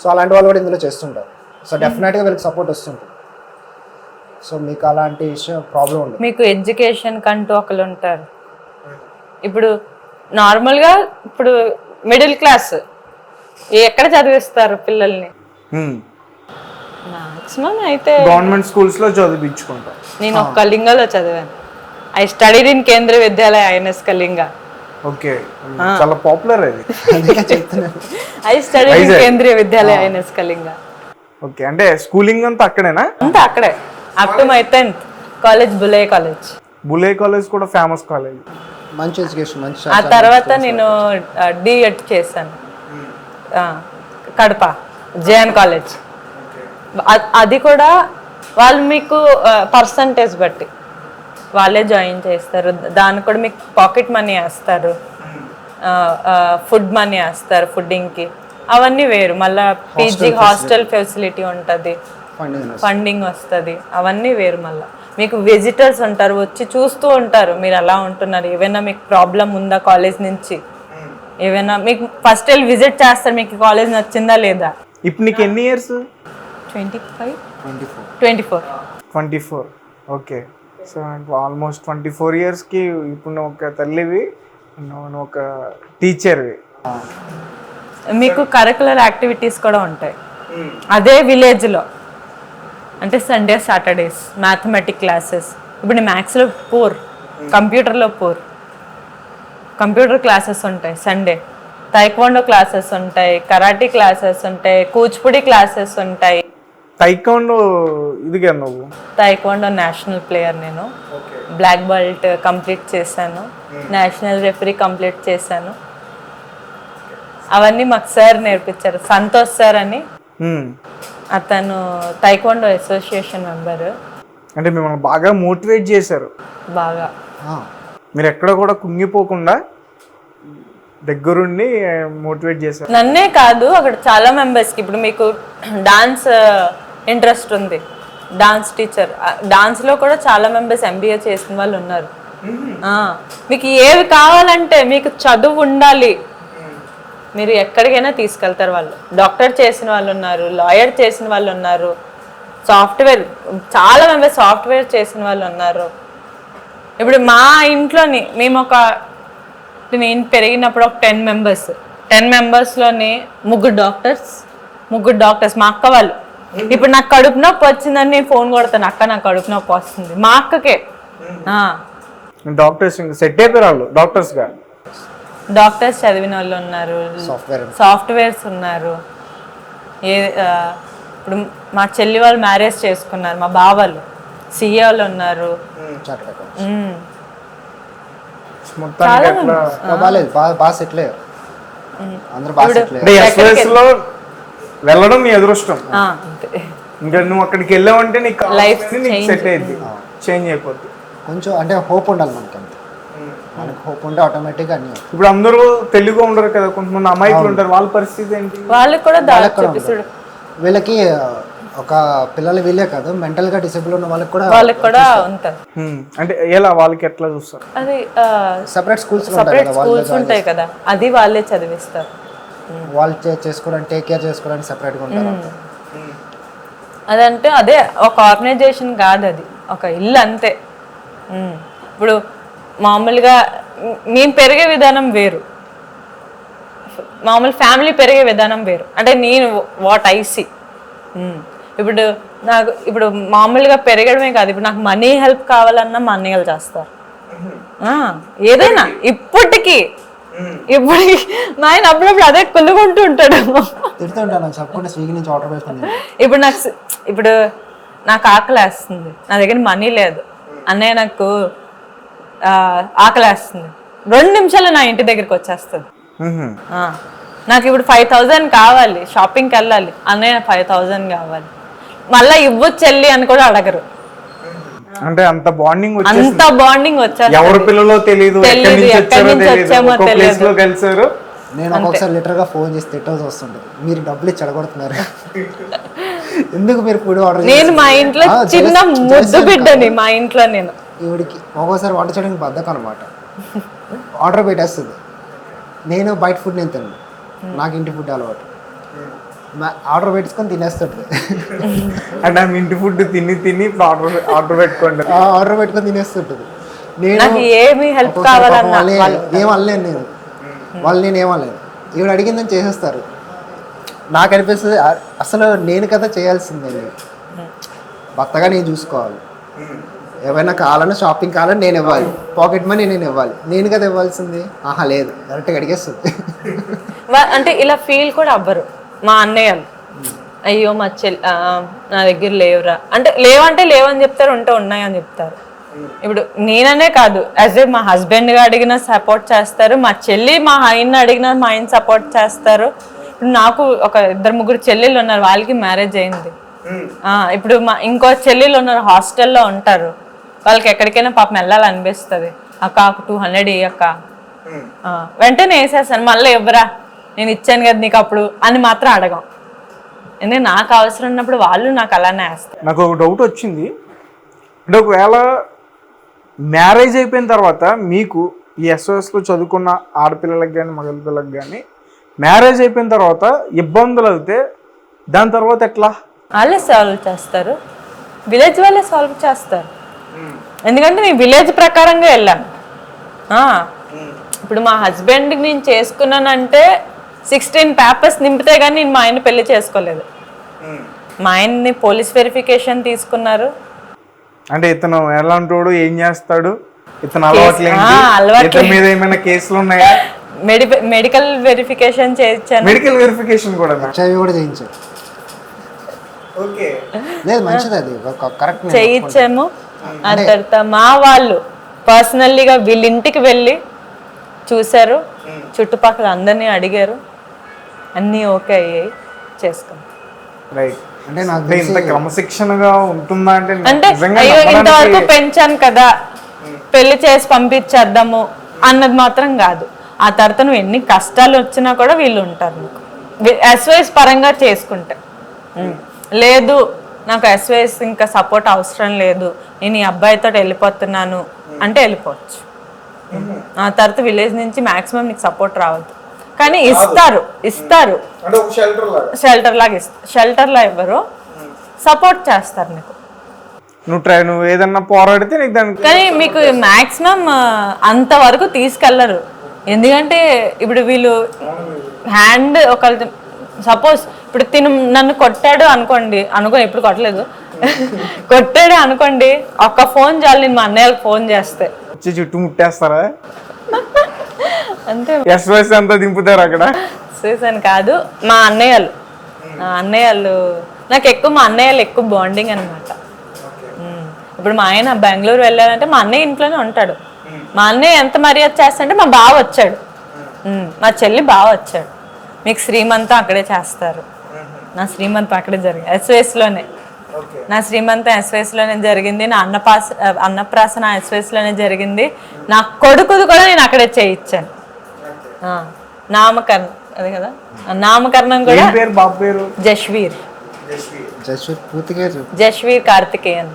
సో అలాంటి వాళ్ళు కూడా ఇందులో చేస్తుంటారు. సో డెఫినెట్గా వీళ్ళకి సపోర్ట్ వస్తుంటుంది. సో మీకు అలాంటి విషయం ప్రాబ్లం ఉండదు.
మీకు ఎడ్యుకేషన్ కంటూ ఒకరు ఉంటారు. ఇప్పుడు నార్మల్గా ఇప్పుడు మిడిల్ క్లాస్ ఎక్కడ చదివిస్తారు పిల్లల్ని? మాక్సిమం అయితే
గవర్నమెంట్ స్కూల్స్ లో చదివించుకుంటాం.
నేను ఒక కళింగలో చదివాను. I studied in Kendriya Vidyalaya INS Kalinga.
Okay, చాలా పాపులర్ అది.
అందుకే చెప్తున్నాను.
I studied in Kendriya Vidyalaya INS Kalinga.
Okay, అంటే స్కూలింగ్ అంతా అక్కడేనా?
అంతా అక్కడే up to my 10th. College బులే కాలేజ్.
బులే కాలేజ్ కూడా ఫేమస్ కాలేజ్,
మంచి ఎడ్యుకేషన్, మంచి.
ఆ తర్వాత నేను D.Ed చేశాను కడప JN కాలేజ్. అది కూడా వాళ్ళు మీకు పర్సంటేజ్ బట్టి వాళ్ళే జాయిన్ చేస్తారు. దానికి కూడా మీకు పాకెట్ మనీ వేస్తారు, ఫుడ్ మనీ వేస్తారు ఫుడ్డింగ్కి, అవన్నీ వేరు. మళ్ళీ PG హాస్టల్ ఫెసిలిటీ ఉంటుంది, ఫండింగ్ వస్తుంది, అవన్నీ వేరు. మళ్ళీ మీకు విజిటర్స్ ఉంటారు, వచ్చి చూస్తూ ఉంటారు మీరు ఎలా ఉంటున్నారు, ఏమైనా మీకు ప్రాబ్లం ఉందా కాలేజ్ నుంచి, ఏమైనా మీకు ఫస్ట్ వెళ్ళి విజిట్ చేస్తారు, మీకు కాలేజ్ నచ్చిందా లేదా.
ఇప్పుడు నీకు ఎన్ని ఇయర్స్?
24.
ఓకే, సో ఆల్మోస్ట్ 24 ఇయర్స్కి ఇప్పుడు నువ్వు ఒక తల్లివి, నువ్వు ఒక టీచర్వి.
మీకు కరికులర్ యాక్టివిటీస్ కూడా ఉంటాయి అదే విలేజ్లో. అంటే సండే సాటర్డేస్ మ్యాథమెటిక్ క్లాసెస్. ఇప్పుడు నేను మ్యాథ్స్లో పూర్, కంప్యూటర్లో పూర్, కంప్యూటర్ క్లాసెస్ ఉంటాయి సండే. తైక్వాండో క్లాసెస్ ఉంటాయి, కరాటీ క్లాసెస్ ఉంటాయి, కూచిపూడి క్లాసెస్ ఉంటాయి.
తైక్వాండో ఇదిగా నువ్వు?
తైక్వాండో నేషనల్ ప్లేయర్ నేను. బ్లాక్ బెల్ట్ కంప్లీట్ చేశాను, నేషనల్ రెఫరీ కంప్లీట్ చేశాను. అవన్నీ మాకు సార్ నేర్పించారు, సంతోష్ సార్ అని. అతను తైక్వాండో అసోసియేషన్ మెంబర్.
అంటే మిమ్మల్ని బాగా మోటివేట్ చేశారు.
బాగా
మీరు ఎక్కడ కూడా కుంగిపోకుండా దగ్గరుండి మోటివేట్ చేశారు.
నన్నే కాదు, అక్కడ చాలా మెంబర్స్కి. ఇప్పుడు మీకు డాన్స్ ఇంట్రెస్ట్ ఉంది, డాన్స్ టీచర్, డాన్స్లో కూడా చాలా మెంబర్స్ MBA చేసిన వాళ్ళు ఉన్నారు. మీకు ఏవి కావాలంటే, మీకు చదువు ఉండాలి, మీరు ఎక్కడికైనా తీసుకెళ్తారు వాళ్ళు. డాక్టర్ చేసిన వాళ్ళు ఉన్నారు, లాయర్ చేసిన వాళ్ళు ఉన్నారు, సాఫ్ట్వేర్, చాలా మెంబర్స్ సాఫ్ట్వేర్ చేసిన వాళ్ళు ఉన్నారు. ఇప్పుడు మా ఇంట్లోని మేము నేను పెరిగినప్పుడు ఒక 10 మెంబర్స్లోని ముగ్గురు డాక్టర్స్ మా అక్క వాళ్ళు. ఇప్పుడు నాకు కడుపు నొప్పి వచ్చిందని నేను ఫోన్ కొడతాను, అక్క నాకు కడుపు నొప్పి వస్తుంది, మా అక్కకే.
డాక్టర్స్ సెట్ అయిపోయారు వాళ్ళు,
డాక్టర్స్ చదివిన వాళ్ళు ఉన్నారు, సాఫ్ట్వేర్స్ ఉన్నారు. ఇప్పుడు మా చెల్లి వాళ్ళు మ్యారేజ్ చేసుకున్నారు, మా బావాళ్ళు CA వాళ్ళు ఉన్నారు.
వెళ్ళడం నీ అదృష్టం. ఇంకా నువ్వు అక్కడికి వెళ్ళావంటే నీకు
లైఫ్
సెట్ అయ్యింది, చేంజ్ అయిపోద్ది.
కొంచెం అంటే హోప్ ఉండాలి మనకి, అంతే. మనకి హోప్ ఉంటే ఆటోమేటిక్గా అన్ని.
ఇప్పుడు అందరూ తెలుగు ఉండరు కదా, కొంతమంది అమాయకులు ఉంటారు, వాళ్ళ పరిస్థితి ఏంటి?
వాళ్ళకి కూడా
వీళ్ళకి ఒక పిల్లలు వీళ్ళే కాదు, మెంటల్ గా డిసేబుల్ ఉన్న వాళ్ళకి
కూడా ఉంటారు.
అంటే ఎలా వాళ్ళకి ఎట్లా చూస్తారు?
అది
సెపరేట్ స్కూల్స్
ఉంటాయి కదా, అది వాళ్ళే చదివిస్తారు.
వాళ్ళు చేసుకోవడానికి, టేక్ కేర్ చేసుకోవడానికి సెపరేట్గా ఉంటారు.
అదంటే అదే ఒక ఆర్గనైజేషన్ కాదు, అది ఒక ఇల్లు అంతే. ఇప్పుడు మామూలుగా మేము పెరిగే విధానం వేరు, మామూలు ఫ్యామిలీ పెరిగే విధానం వేరు. అంటే నేను వాట్ ఐ సీ, ఇప్పుడు నాకు ఇప్పుడు మామూలుగా పెరగడమే కాదు, ఇప్పుడు నాకు మనీ హెల్ప్ కావాలన్నా మా అన్నయ్యలు చేస్తారు. ఏదైనా ఇప్పటికీ మా ఆయన అప్పుడప్పుడు అదే కొల్లుకుంటూ ఉంటాడు.
తిడుతుంటాను చెప్పకుండా స్విగ్గీ నుంచి ఆర్డర్ చేసుకుని.
ఇప్పుడు నాకు ఆకలి వేస్తుంది, నా దగ్గర మనీ లేదు, అన్నయ్య నాకు ఆకలి వేస్తుంది, 2 నిమిషాలు నా ఇంటి దగ్గరికి వచ్చేస్తుంది. నాకు ఇప్పుడు 5,000 కావాలి, షాపింగ్కి వెళ్ళాలి, అన్నయ్య 5,000 కావాలి, మళ్ళీ ఇవ్వచ్చు చెల్లి అని కూడా అడగరు.
అంటే అంత బాండింగ్
వచ్చేస్తుంది.
ఎవరి పిల్లలో తెలియదు,
ఎక్కడి నుంచి వచ్చామో తెలియదు.
కలిసారు.
నేను ఒక్కొక్కసారి లిటర్గా ఫోన్ చేసి తిట్టాల్సి వస్తుంటుంది, మీరు డబ్బులు ఇచ్చి చెడగొడుతున్నారు, ఎందుకు మీరు ఫుడ్ ఆర్డర్.
నేను మా ఇంట్లో చిన్న ముద్దు బిడ్డని, మా ఇంట్లో నేను
ఈవిడికి ఒక్కోసారి వంట చేయడానికి బద్దకం అనమాట, ఆర్డర్ పెట్టేస్తుంది. నేను బయట ఫుడ్ నేను తిన్నాను, నాకు ఇంటి ఫుడ్ అలవాటు, ఆర్డర్ పెట్టుకొని తినేస్తుంది.
అంటే ఆమె ఇంటి ఫుడ్ తిని ఆర్డర్ పెట్టుకోండి,
ఆర్డర్ పెట్టుకొని తినేస్తుంటుంది. నేను
ఏమి హెల్ప్ కావాలన్నా
ఏమనలేను నేను, వాళ్ళు నేను ఏమనలేను, ఈవిడ అడిగిందని చేసేస్తారు. నాకు అనిపిస్తుంది అసలు నేను కదా చేయాల్సిందే, భర్తగా నేను చూసుకోవాలి, ఏమైనా కావాలన్నా షాపింగ్ కావాలని నేను ఇవ్వాలి, పాకెట్ మనీ నేను ఇవ్వాలి, నేను కదా ఇవ్వాల్సింది. లేదు డైరెక్ట్గా అడిగేస్తుంది.
అంటే ఇలా ఫీల్ కూడా అవ్వరు మా అన్నయ్యలు, అయ్యో మా నా దగ్గర లేవురా అంటే, లేవంటే లేవని చెప్తారు, ఉంటే ఉన్నాయని చెప్తారు. ఇప్పుడు నేననే కాదు, యాజ్ ఏ మా హస్బెండ్గా అడిగినా సపోర్ట్ చేస్తారు, మా చెల్లి మా ఆయన్ని అడిగినా మా ఆయన సపోర్ట్ చేస్తారు. ఇప్పుడు నాకు ఒక 2-3 చెల్లెళ్ళు ఉన్నారు, వాళ్ళకి మ్యారేజ్ అయింది. ఇప్పుడు మా ఇంకో చెల్లెళ్ళు ఉన్నారు, హాస్టల్లో ఉంటారు, వాళ్ళకి ఎక్కడికైనా పాపం వెళ్ళాలనిపిస్తుంది, అక్క 200 అక్క, వెంటనే వేసేస్తాను, మళ్ళీ ఇవ్వరా నేను ఇచ్చాను కదా నీకు అప్పుడు అని మాత్రం అడగం, ఎందుకంటే నాకు అవసరం ఉన్నప్పుడు వాళ్ళు నాకు అలానే వేస్తారు.
నాకు ఒక డౌట్ వచ్చింది, అంటే ఒకవేళ మ్యారేజ్ అయిపోయిన తర్వాత మీకు ఈ ఎస్ఓఎస్లో చదువుకున్న ఆడపిల్లలకు కానీ మగ పిల్లలకు కానీ మ్యారేజ్ అయిపోయిన తర్వాత ఇబ్బందులు అయితే దాని తర్వాత ఎట్లా?
వాళ్ళే సాల్వ్ చేస్తారు, విలేజ్ వాళ్ళే సాల్వ్ చేస్తారు. ఎందుకంటే నేను విలేజ్ ప్రకారంగా వెళ్ళాను. ఇప్పుడు మా హస్బెండ్కి నేను చేసుకున్నానంటే 16 పేపర్స్ నింపితే కానీ నేను మా ఆయన్ని పెళ్లి చేసుకోలేదు. మా ఆయన్ని పోలీస్ వెరిఫికేషన్ తీసుకున్నారు.
అంటే ఇతను ఎలాంటోడు, ఏం చేస్తాడు, ఇతను అలవాట్లేదు మీద ఏమైనా కేసులు ఉన్నాయా?
మెడికల్ వెరిఫికేషన్ చేయించాను.
మెడికల్ వెరిఫికేషన్ కూడా
చేయించారు. లేదు మంచిది, అది కరెక్ట్
చేయించాము. ఆ తర్వాత మా వాళ్ళు పర్సనల్లీగా వీళ్ళ ఇంటికి వెళ్ళి చూశారు, చుట్టుపక్కల అందరినీ అడిగారు, అన్నీ ఓకే అయ్యాయి, చేసుకున్నాం.
అంటే నాకు ఇంత క్రమశిక్షణగా ఉంటుందా
అంటే అయ్యో ఇంతవరకు పెంచాను కదా పెళ్లి చేసి పంపించేద్దాము అన్నది మాత్రం కాదు. ఆ తర్వాత నువ్వు ఎన్ని కష్టాలు వచ్చినా కూడా వీళ్ళు ఉంటారు నీకు, ఎస్వైస్ పరంగా చేసుకుంటే. లేదు నాకు ఎస్వైస్ ఇంకా సపోర్ట్ అవసరం లేదు, నేను ఈ అబ్బాయితో వెళ్ళిపోతున్నాను అంటే వెళ్ళిపోవచ్చు. ఆ తర్వాత విలేజ్ నుంచి మాక్సిమం నీకు సపోర్ట్ రావద్దు, కానీ ఇస్తారు షెల్టర్ లాగా ఇస్తారు. షెల్టర్లా ఇవ్వరు, సపోర్ట్ చేస్తారు నీకు.
నువ్వు ఏదన్నా పోరాడితే నీకు దానికి,
కానీ మీకు మాక్సిమం అంతవరకు తీసుకెళ్లరు. ఎందుకంటే ఇప్పుడు వీళ్ళు హ్యాండ్ ఒకళ్ళు సపోజ్ ఇప్పుడు నన్ను కొట్టాడు అనుకోండి, ఎప్పుడు కొట్టలేదు, కొట్టాడు అనుకోండి, ఒక్క ఫోన్ చాలు, నేను మా అన్నయ్యకి ఫోన్ చేస్తే
చుట్టూ ముట్టేస్తారా?
అంతే,
ఎస్ఓఎస్ అంతా దింపుతారు అక్కడ.
ఎస్ఓఎస్ అని కాదు, మా అన్నయ్యలు నాకు ఎక్కువ, మా అన్నయ్యలు ఎక్కువ బాండింగ్ అనమాట. ఇప్పుడు మా ఆయన బెంగళూరు వెళ్ళాలంటే మా అన్నయ్య ఇంట్లోనే ఉంటాడు. మా అన్నయ్య ఎంత మర్యాద చేస్తాడంటే మా బావ వచ్చాడు, మా చెల్లి బావ వచ్చాడు, మీకు శ్రీమంతం అక్కడే చేస్తారు. నా శ్రీమంతం అక్కడే జరిగింది, ఎస్ఓఎస్లోనే. నా శ్రీమంతం ఎస్ఓఎస్లోనే జరిగింది, నా అన్నప్రాసన ఎస్ఓఎస్లోనే జరిగింది, నా కొడుకుది కూడా నేను అక్కడే చేయించాను. నామకరణం అది కదా, నామకరణం కూడా. జశ్వీర్ కార్తికేయన్.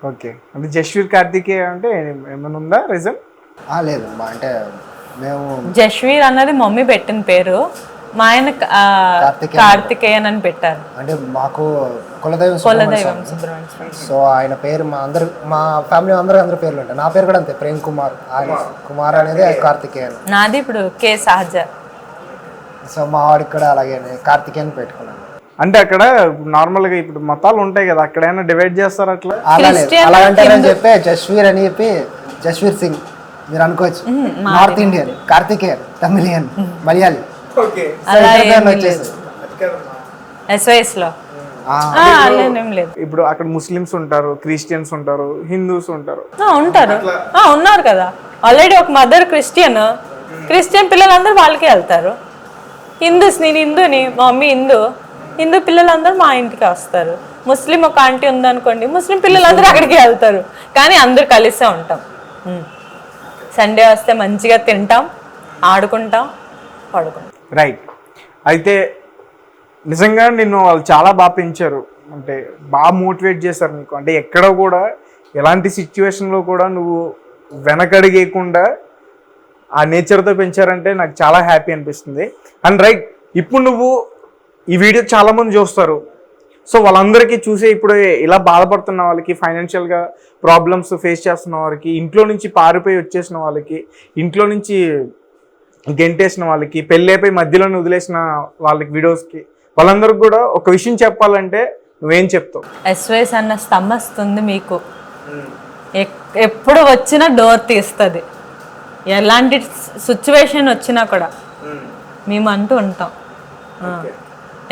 ఓకే, అంటే జశ్వీర్ కార్తికేయ అంటే ఏమైనా ఉందా రీజన్?
లేదు, అంటే మేము
జశ్వీర్ అన్నది మమ్మీ పెట్టిన పేరు, మా ఆయన కార్తికేయన్ అని పెట్టారు.
అంటే మాకు కులదైవం సుబ్రహ్మణ్య, సో ఆయన పేరు మా ఫ్యామిలీ అందరి పేర్లు ఉంటాయి. నా పేరు కూడా అంతే, ప్రేమ్ కుమార్. ఆయన కుమార్ అనేది కార్తికేయన్.
నాది ఇప్పుడు కే సహజ.
సో మా వాడికి కూడా అలాగే కార్తికేయన్ పెట్టుకున్నాను.
అంటే అక్కడ నార్మల్గా ఇప్పుడు మతాలు ఉంటాయి కదా, అక్కడైనా డివైడ్ చేస్తారు అట్లా?
అలా లేదు,
Christian,
అలా అంటారని చెప్పి జస్వీర్ అని చెప్పి జస్వీర్ సింగ్ మీరు అనుకోవచ్చు. నార్త్ ఇండియన్, కార్తికేయన్ తమిళియన్, మలయాళీ
అలా
సెంటర్
ఏమీ
వచ్చేసి
ఎస్వైఎస్ లో అలానేం లేదు.
ఇప్పుడు అక్కడ ముస్లిమ్స్ ఉంటారు, క్రిస్టియన్స్ ఉంటారు, హిందూస్ ఉంటారు.
ఉంటారు, ఉన్నారు కదా. ఆల్రెడీ ఒక మదర్ క్రిస్టియన్ పిల్లలందరూ వాళ్ళకే వెళ్తారు. హిందూస్, నేను హిందూని, మా మమ్మీ హిందూ పిల్లలందరూ మా ఇంటికి వస్తారు. ముస్లిం ఒక ఆంటీ ఉందనుకోండి, ముస్లిం పిల్లలందరూ అక్కడికి వెళ్తారు. కానీ అందరూ కలిసే ఉంటాం. సండే వస్తే మంచిగా తింటాం, ఆడుకుంటాం, పడుకుంటాం.
రైట్. అయితే నిజంగా నిన్ను వాళ్ళు చాలా బాగా పెంచారు, అంటే బాగా మోటివేట్ చేశారు నీకు. అంటే ఎక్కడ కూడా ఎలాంటి సిచ్యువేషన్లో కూడా నువ్వు వెనకడిగేయకుండా ఆ నేచర్తో పెంచారంటే నాకు చాలా హ్యాపీ అనిపిస్తుంది. అండ్ రైట్, ఇప్పుడు నువ్వు ఈ వీడియో చాలామంది చూస్తారు. సో వాళ్ళందరికీ చూసే ఇప్పుడు ఇలా బాధపడుతున్న వాళ్ళకి, ఫైనాన్షియల్గా ప్రాబ్లమ్స్ ఫేస్ చేస్తున్న వారికి, ఇంట్లో నుంచి పారిపోయి వచ్చేసిన వాళ్ళకి, ఇంట్లో నుంచి గెంటేసిన వాళ్ళకి, పెళ్ళైపోయి మధ్యలోనే వదిలేసిన వాళ్ళకి, వీడియోస్కి, వాళ్ళందరికి కూడా ఒక విషయం చెప్పాలంటే నువ్వేం చెప్తావు?
ఎస్వైఎస్ అన్న స్తంభస్తుంది మీకు. ఎప్పుడు వచ్చినా డోర్ తీస్తుంది. ఎలాంటి సిచ్యువేషన్ వచ్చినా కూడా మేము అంటూ ఉంటాం.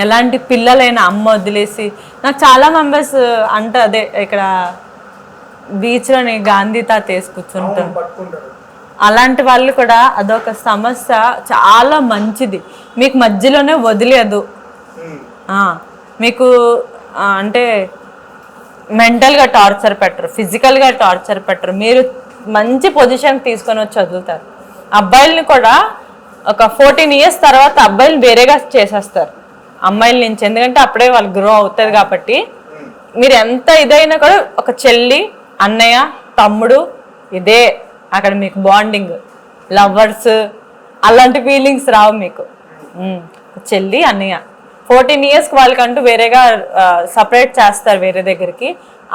ఎలాంటి పిల్లలైనా అమ్మ వదిలేసి, నాకు చాలా మెంబర్స్ అంటే అదే ఇక్కడ బీచ్లోని గాంధీ తాత వేసి కూర్చుంటాం. అలాంటి వాళ్ళు కూడా అదొక సమస్య, చాలా మంచిది. మీకు మధ్యలోనే వదిలేదు. మీకు అంటే మెంటల్గా టార్చర్ పెట్టరు, ఫిజికల్గా టార్చర్ పెట్టరు. మీరు మంచి పొజిషన్ తీసుకొని వచ్చి వదులుతారు. అబ్బాయిల్ని కూడా ఒక 14 years తర్వాత అబ్బాయిలు వేరేగా చేసేస్తారు అమ్మాయిల నుంచి. ఎందుకంటే అప్పుడే వాళ్ళు గ్రో అవుతుంది కాబట్టి. మీరు ఎంత ఇదైనా కూడా ఒక చెల్లి, అన్నయ్య, తమ్ముడు, ఇదే అక్కడ మీకు బాండింగ్. లవర్స్ అలాంటి ఫీలింగ్స్ రావు మీకు. చెల్లి, అన్నయ్య 14 years వాళ్ళకంటూ వేరేగా సపరేట్ చేస్తారు వేరే దగ్గరికి.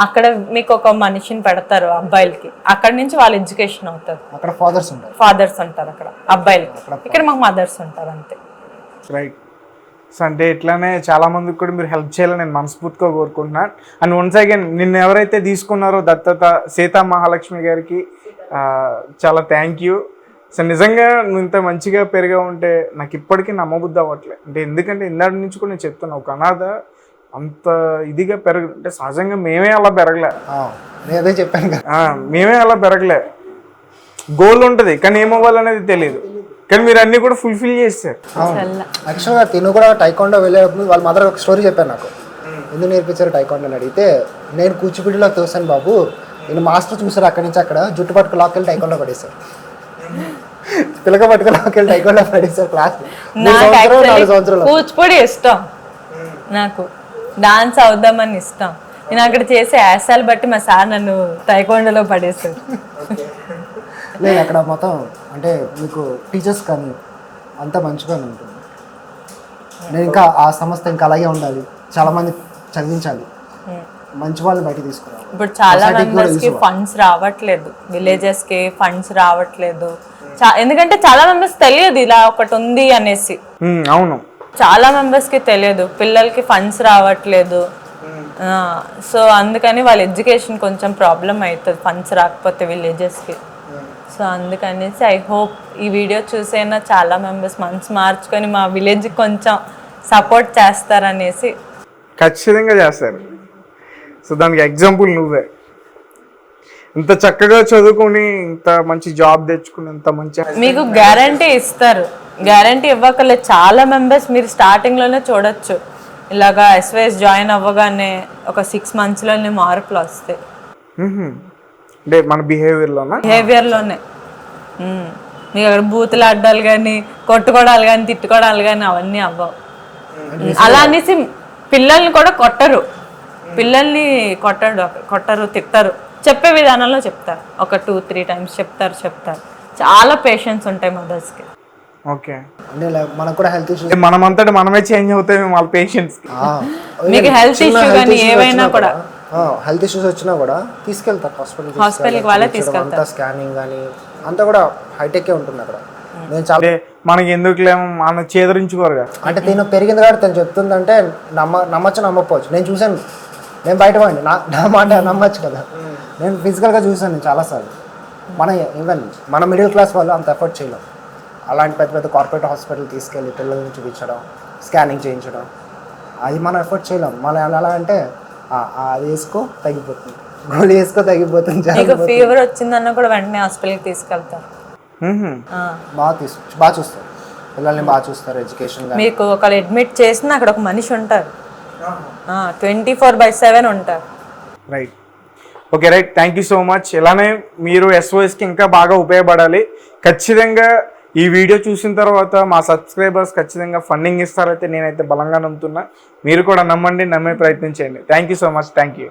అక్కడ మీకు ఒక మనిషిని పెడతారు అబ్బాయిలకి. అక్కడ నుంచి వాళ్ళ ఎడ్యుకేషన్ అవుతుంది.
అక్కడ ఫాదర్స్ ఉంటారు
అక్కడ అబ్బాయిలకి. ఇక్కడ మాకు మదర్స్ ఉంటారు, అంతే.
రైట్. సో అంటే ఇట్లానే చాలా మందికి కూడా మీరు హెల్ప్ చేయాలని నేను మనస్ఫూర్తిగా కోరుకుంటున్నాను. అండ్ వన్స్ అగైన్ నిన్ను ఎవరైతే తీసుకున్నారో దత్తత సీతా మహాలక్ష్మి గారికి చాలా థ్యాంక్ యూ. సో నిజంగా నువ్వు ఇంత మంచిగా పెరిగా ఉంటే నాకు ఇప్పటికీ నమ్మబుద్ధి అవ్వట్లేదు. అంటే ఎందుకంటే ఇందాటి నుంచి కూడా నేను చెప్తున్నా, ఒక అనాథ అంత ఇదిగా అంటే సహజంగా మేమే అలా పెరగలే.
నేనే చెప్పాను కదా,
మేమే అలా పెరగలే. గోల్ ఉంటుంది కానీ ఏమవ్వాలనేది తెలియదు. కానీ మీరు అన్ని కూడా ఫుల్ఫిల్ చేస్తారు.
యాక్చువల్గా తిను కూడా టైకాండో వెళ్ళేటప్పుడు వాళ్ళ మదర్ ఒక స్టోరీ చెప్పాను నాకు. ఎందుకు నేర్పించారు టైకాండో అని అడిగితే, నేను కూచిపూడిలో తోసాను బాబు, నేను మాస్టర్ చూసారు అక్కడి నుంచి అక్కడ జుట్టు పట్టుకు లాక్కెళ్ళి టైకాండో పడేశారు, పిల్లక పట్టుకు లాక్కెళ్ళి టైకాండో పడేశారు. క్లాస్ 4 సంవత్సరాలు.
కూచిపూడి ఇష్టం నాకు, డాన్స్ అవుదామని ఇష్టం. నేను అక్కడ చేసే యాసాలు బట్టి మా సార్ నన్ను టైకాండోలో పడేశారు.
లేదు అక్కడ మొత్తం అంటే మీకు టీచర్స్ కానీ అంతా మంచిగానే ఉంటుంది. నేను ఇంకా ఆ సంస్థ ఇంకా అలాగే ఉండాలి, చాలా మంది చదివించాలి, మంచి వాళ్ళని బయట తీసుకురావాలి.
ఇప్పుడు చాలా మెంబర్స్ కి ఫండ్స్ రావట్లేదు, విలేజెస్ కి ఫండ్స్ రావట్లేదు. ఎందుకంటే చాలా మెంబర్స్ తెలియదు ఇలా ఒకటి ఉంది అనేసి.
అవును,
చాలా మెంబర్స్ కి తెలియదు, పిల్లలకి ఫండ్స్ రావట్లేదు. సో అందుకని వాళ్ళ ఎడ్యుకేషన్ కొంచెం ప్రాబ్లం అవుతుంది ఫండ్స్ రాకపోతే విలేజెస్ కి. సో అందుకనేసి ఐ హోప్ ఈ వీడియో చూసైనా చాలా మెంబర్స్ మనసు మార్చుకొని మా విలేజ్కి కొంచెం సపోర్ట్ చేస్తారనేసి.
ఖచ్చితంగా చేస్తారు. సో దానికి ఎగ్జాంపుల్ నువ్వే. ఇంత చక్కగా చదువుకొని ఇంత మంచి జాబ్ తెచ్చుకుని ఇంత మంచి
మీకు గ్యారంటీ ఇస్తారు. గ్యారంటీ ఇవ్వకలేదు. చాలా మెంబర్స్ మీరు స్టార్టింగ్లోనే చూడొచ్చు, ఇలాగా ఎస్వైఎస్ జాయిన్ అవ్వగానే ఒక 6 monthsలోనే మార్పులు వస్తాయి.
అంటే మన బిహేవియర్లోనే
మీకు అక్కడ బూతులు ఆడాలి కానీ, కొట్టుకోవడాలు కానీ, తిట్టుకోవడాలు కానీ అవన్నీ అవ్వవు. అలా అనేసి పిల్లల్ని కూడా కొట్టరు, పిల్లల్ని కొట్టరు, తిట్టరు. చెప్పే విధానంలో చెప్తారు. ఒక 2-3 times చెప్తారు. చాలా పేషెన్స్ ఉంటాయి మదర్స్కి.
ఓకే,
అంటే మనకు కూడా హెల్త్ ఇష్యూస్,
మనమంతటా మనమే చేంజ్ అవుతాయి వాళ్ళ పేషెంట్స్.
మీకు హెల్త్ ఇష్యూ కానీ ఏవైనా కూడా,
హెల్త్ ఇష్యూస్ వచ్చినా కూడా తీసుకెళ్తారు హాస్పిటల్కి.
వాళ్ళే తీసుకెళ్తారు.
స్కానింగ్ కానీ అంతా కూడా హైటెక్ ఉంటుంది అక్కడ. నేను చాలా
అంటే మనకి ఎందుకులేమో మన చేదరించుకోరుగా.
అంటే తిను పెరిగింది కాబట్టి తను చెప్తుందంటే నమ్మచ్చు నమ్మకపోవచ్చు. నేను చూశాను, నేను బయట పోయింది, నా మాట నమ్మచ్చు కదా. నేను ఫిజికల్గా చూశాను నేను చాలాసార్లు. ఈవెన్ మన మిడిల్ క్లాస్ వాళ్ళు అంత ఎఫర్ట్ చేయలేం. అలాంటి పెద్ద పెద్ద కార్పొరేట్ హాస్పిటల్ తీసుకెళ్ళి పిల్లల్ని చూపించడం, స్కానింగ్ చేయించడం, అది మనం ఎఫర్ట్ చేయలేం. మనం ఎలా అంటే అది వేసుకో తగ్గిపోతుంది, గోళీ వేసుకో తగ్గిపోతుంది,
నీకు ఫీవర్ వచ్చిందన్న కూడా వెంటనే హాస్పిటల్కి తీసుకెళ్తారు.
బాగా చూస్తారు పిల్లల్ని, బాగా చూస్తారు. ఎడ్యుకేషన్
మీకు ఒకళ్ళు అడ్మిట్ చేసినా అక్కడ ఒక మనిషి ఉంటారు, 24/7 ఉంటారు.
Right, okay, right. Thank you so much. ఇలానే మీరు SOSకి ఇంకా బాగా ఉపయోగపడాలి. ఖచ్చితంగా ఈ వీడియో చూసిన తర్వాత మా సబ్స్క్రైబర్స్ ఖచ్చితంగా ఫండింగ్ ఇస్తారైతే నేనైతే బలంగా నమ్ముతున్నా. మీరు కూడా నమ్మండి, నమ్మే ప్రయత్నం చేయండి. Thank you so much. Thank you.